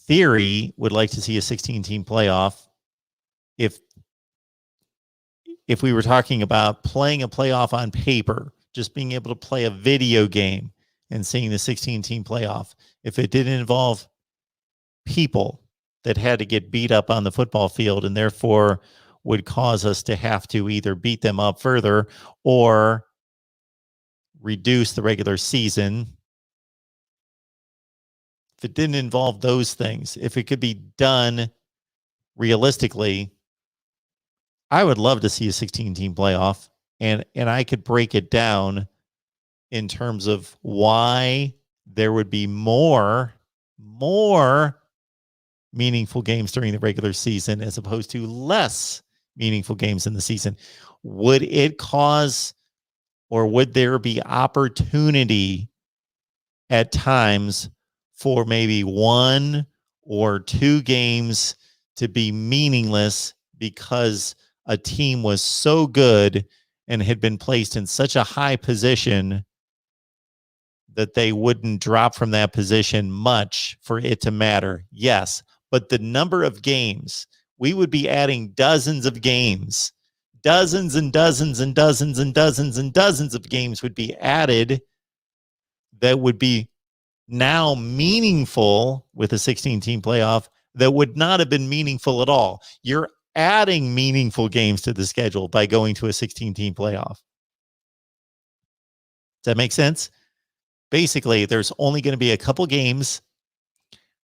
theory, would like to see a 16-team playoff if we were talking about playing a playoff on paper, just being able to play a video game and seeing the 16-team playoff. If it didn't involve people that had to get beat up on the football field and therefore would cause us to have to either beat them up further or reduce the regular season. If it didn't involve those things, if it could be done realistically, I would love to see a 16-team playoff, and I could break it down in terms of why there would be more meaningful games during the regular season as opposed to less meaningful games in the season. Would it cause, or would there be opportunity at times for maybe 1 or 2 games to be meaningless because a team was so good and had been placed in such a high position that they wouldn't drop from that position much for it to matter. Yes, but the number of games, we would be adding dozens of games, dozens and dozens and dozens and dozens and dozens of games would be added that would be now meaningful with a 16-team playoff that would not have been meaningful at all. You're adding meaningful games to the schedule by going to a 16-team playoff. Does that make sense? Basically, there's only going to be a couple games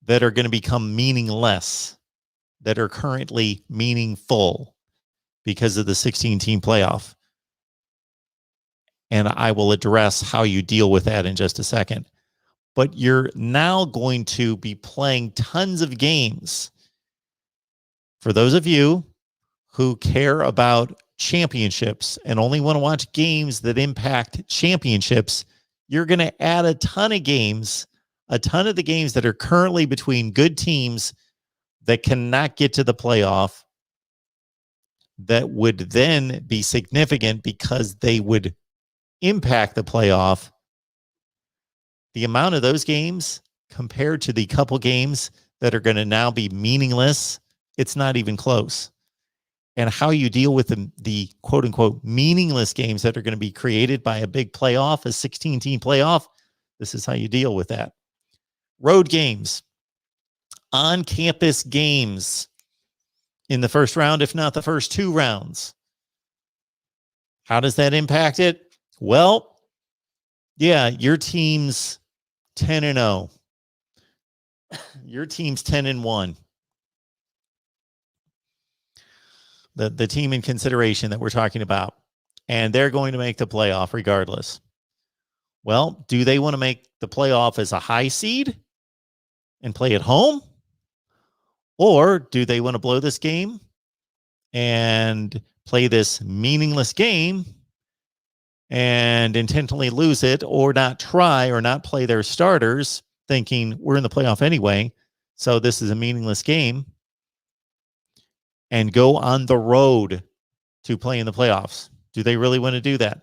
that are going to become meaningless, that are currently meaningful because of the 16-team playoff. And I will address how you deal with that in just a second. But you're now going to be playing tons of games. For those of you who care about championships and only want to watch games that impact championships, you're going to add a ton of games, a ton of the games that are currently between good teams that cannot get to the playoff, that would then be significant because they would impact the playoff. The amount of those games compared to the couple games that are going to now be meaningless, it's not even close. And how you deal with the quote unquote meaningless games that are going to be created by a big playoff, a 16-team playoff, this is how you deal with that. Road games, on-campus games in the first round, if not the first 2 rounds. How does that impact it? Well, yeah, your team's 10-0. Your team's 10-1. The team in consideration that we're talking about, and they're going to make the playoff regardless. Well, do they want to make the playoff as a high seed and play at home? Or do they want to blow this game and play this meaningless game and intentionally lose it, or not try or not play their starters, thinking we're in the playoff anyway, so this is a meaningless game, and go on the road to play in the playoffs? Do they really want to do that?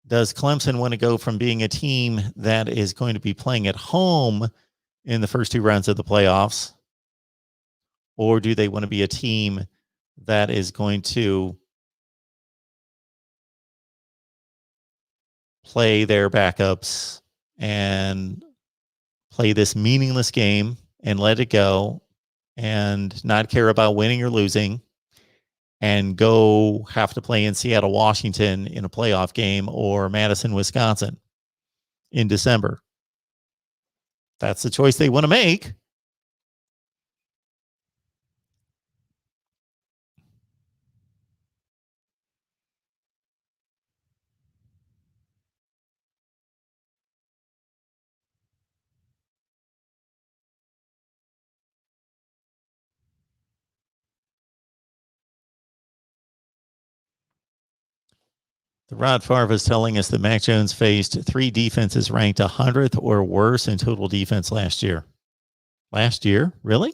Does Clemson want to go from being a team that is going to be playing at home in the first 2 rounds of the playoffs? Or do they want to be a team that is going to play their backups and play this meaningless game and let it go and not care about winning or losing and go have to play in Seattle, Washington in a playoff game, or Madison, Wisconsin in December? That's the choice they want to make. The Rod Favre is telling us that Mac Jones faced 3 defenses ranked 100th or worse in total defense last year. Last year? Really?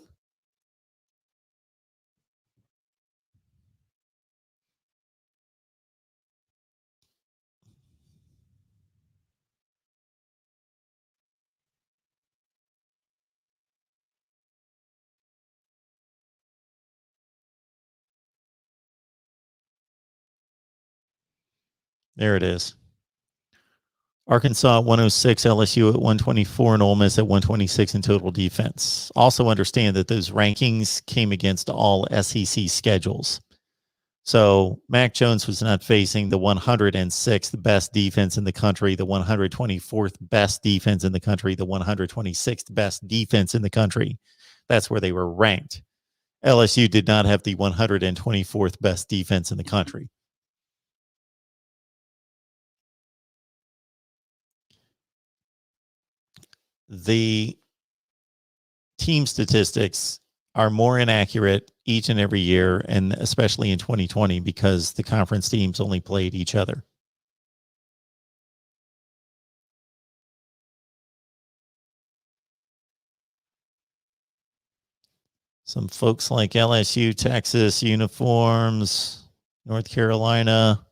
There it is. Arkansas at 106, LSU at 124, and Ole Miss at 126 in total defense. Also understand that those rankings came against all SEC schedules. So Mac Jones was not facing the 106th best defense in the country, the 124th best defense in the country, the 126th best defense in the country. That's where they were ranked. LSU did not have the 124th best defense in the country. The team statistics are more inaccurate each and every year, and especially in 2020 because the conference teams only played each other. Some folks like LSU, Texas uniforms, North Carolina.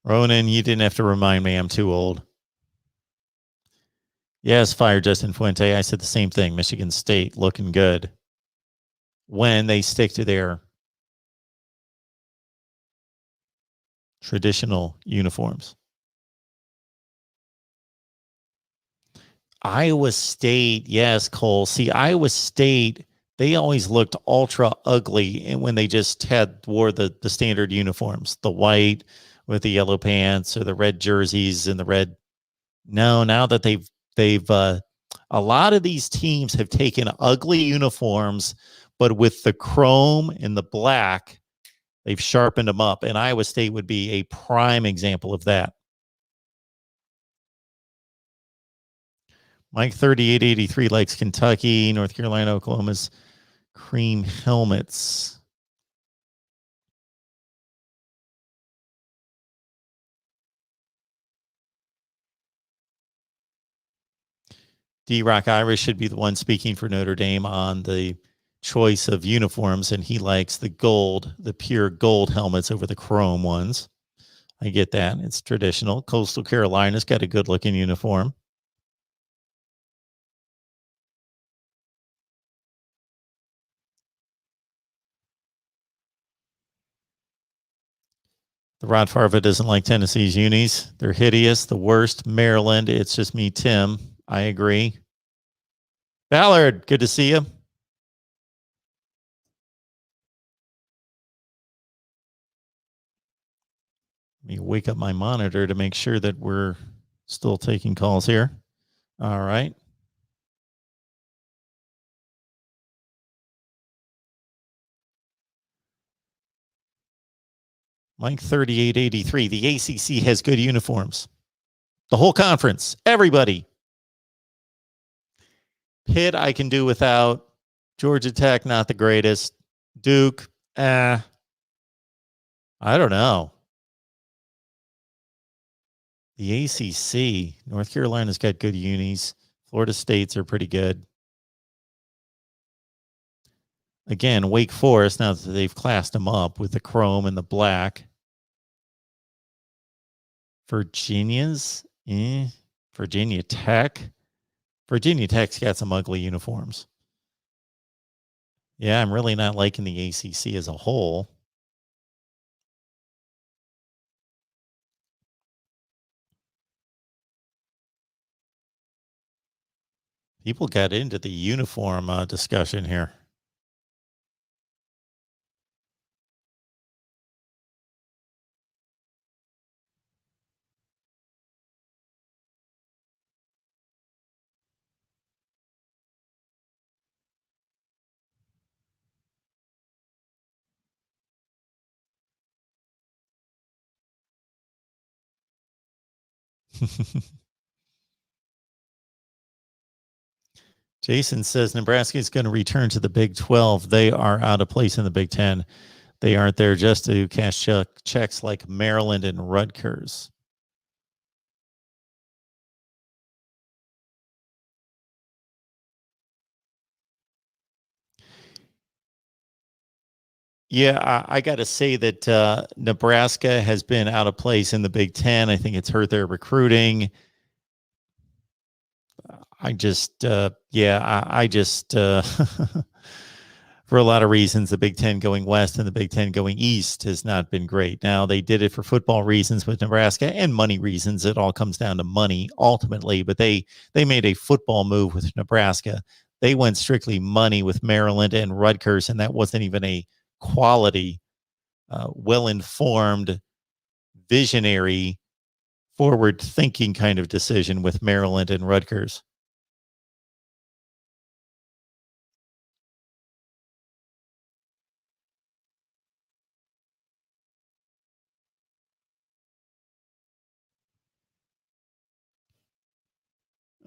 Ronan, you didn't have to remind me. I'm too old. Yes, fire Justin Fuente. I said the same thing. Michigan State looking good when they stick to their traditional uniforms. Iowa State, yes, Cole. See, Iowa State, they always looked ultra ugly, and when they just wore the standard uniforms, the white with the yellow pants or the red jerseys and the red. No, now that they've a lot of these teams have taken ugly uniforms, but with the chrome and the black, they've sharpened them up, and Iowa State would be a prime example of that. Mike 3883 likes Kentucky, North Carolina, Oklahoma's cream helmets. D-Rock Irish should be the one speaking for Notre Dame on the choice of uniforms, and he likes the gold, the pure gold helmets over the chrome ones. I get that. It's traditional. Coastal Carolina's got a good-looking uniform. The Rod Farva doesn't like Tennessee's unis. They're hideous, the worst. Maryland, it's just me, Tim. I agree. Ballard, good to see you. Let me wake up my monitor to make sure that we're still taking calls here. All right. Mike 3883. The ACC has good uniforms. The whole conference, everybody. Pitt, I can do without. Georgia Tech, not the greatest. Duke, I don't know. The ACC, North Carolina's got good unis. Florida State's are pretty good. Again, Wake Forest, now that they've classed them up with the chrome and the black. Virginia's, Virginia Tech. Virginia Tech's got some ugly uniforms. Yeah, I'm really not liking the ACC as a whole. People got into the uniform discussion here. Jason says Nebraska is going to return to the Big 12. They are out of place in the Big 10. They aren't there just to cash checks like Maryland and Rutgers. Yeah, I got to say that Nebraska has been out of place in the Big 10. I think it's hurt their recruiting. I just, for a lot of reasons, the Big Ten going west and the Big Ten going east has not been great. Now, they did it for football reasons with Nebraska and money reasons. It all comes down to money ultimately, but they made a football move with Nebraska. They went strictly money with Maryland and Rutgers, and that wasn't even a quality, well-informed, visionary, forward-thinking kind of decision with Maryland and Rutgers.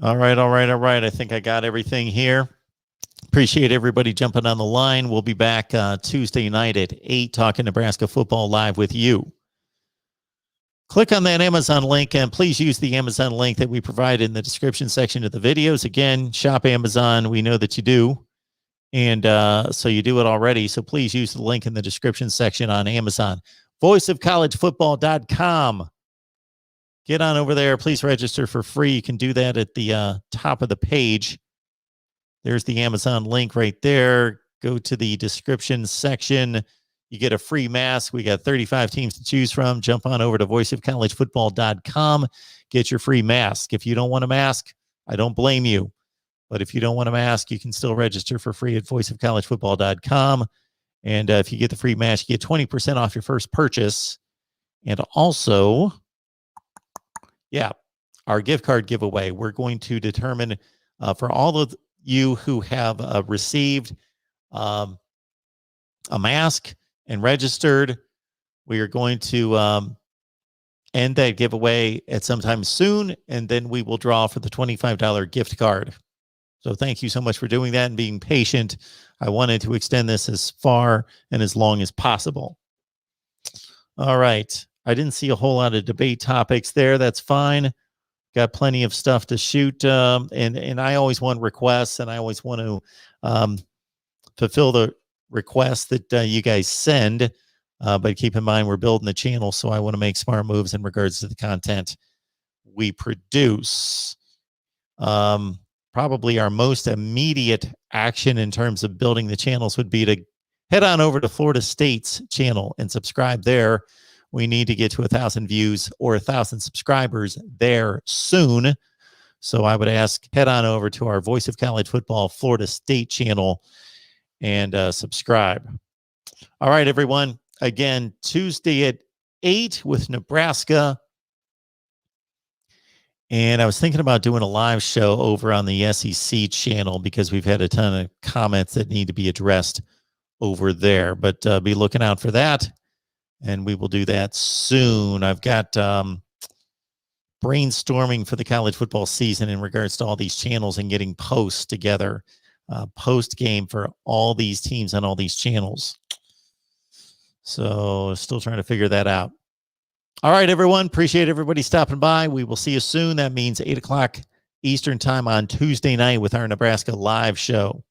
All right. I think I got everything here. Appreciate everybody jumping on the line. We'll be back Tuesday night at 8 talking Nebraska football live with you. Click on that Amazon link and please use the Amazon link that we provide in the description section of the videos. Again, shop Amazon. We know that you do. And so you do it already. So please use the link in the description section on Amazon. voiceofcollegefootball.com. Get on over there. Please register for free. You can do that at the top of the page. There's the Amazon link right there. Go to the description section. You get a free mask. We got 35 teams to choose from. Jump on over to voiceofcollegefootball.com. Get your free mask. If you don't want a mask, I don't blame you. But if you don't want a mask, you can still register for free at voiceofcollegefootball.com. And if you get the free mask, you get 20% off your first purchase. And also, our gift card giveaway. We're going to determine for all of you who have received a mask and registered, we are going to end that giveaway at some time soon, and then we will draw for the $25 gift card. So thank you so much for doing that and being patient. I wanted to extend this as far and as long as possible. All right. I didn't see a whole lot of debate topics there. That's fine. Got plenty of stuff to shoot. And I always want requests, and I always want to fulfill the requests that you guys send. But keep in mind, we're building the channel, so I want to make smart moves in regards to the content we produce. Probably our most immediate action in terms of building the channels would be to head on over to Florida State's channel and subscribe there. We need to get to 1,000 views or 1,000 subscribers there soon. So I would ask, head on over to our Voice of College Football Florida State channel and subscribe. All right, everyone. Again, Tuesday at 8 with Nebraska. And I was thinking about doing a live show over on the SEC channel because we've had a ton of comments that need to be addressed over there. But be looking out for that. And we will do that soon. I've got brainstorming for the college football season in regards to all these channels and getting posts together, post game for all these teams on all these channels. So still trying to figure that out. All right, everyone. Appreciate everybody stopping by. We will see you soon. That means 8 o'clock Eastern time on Tuesday night with our Nebraska live show.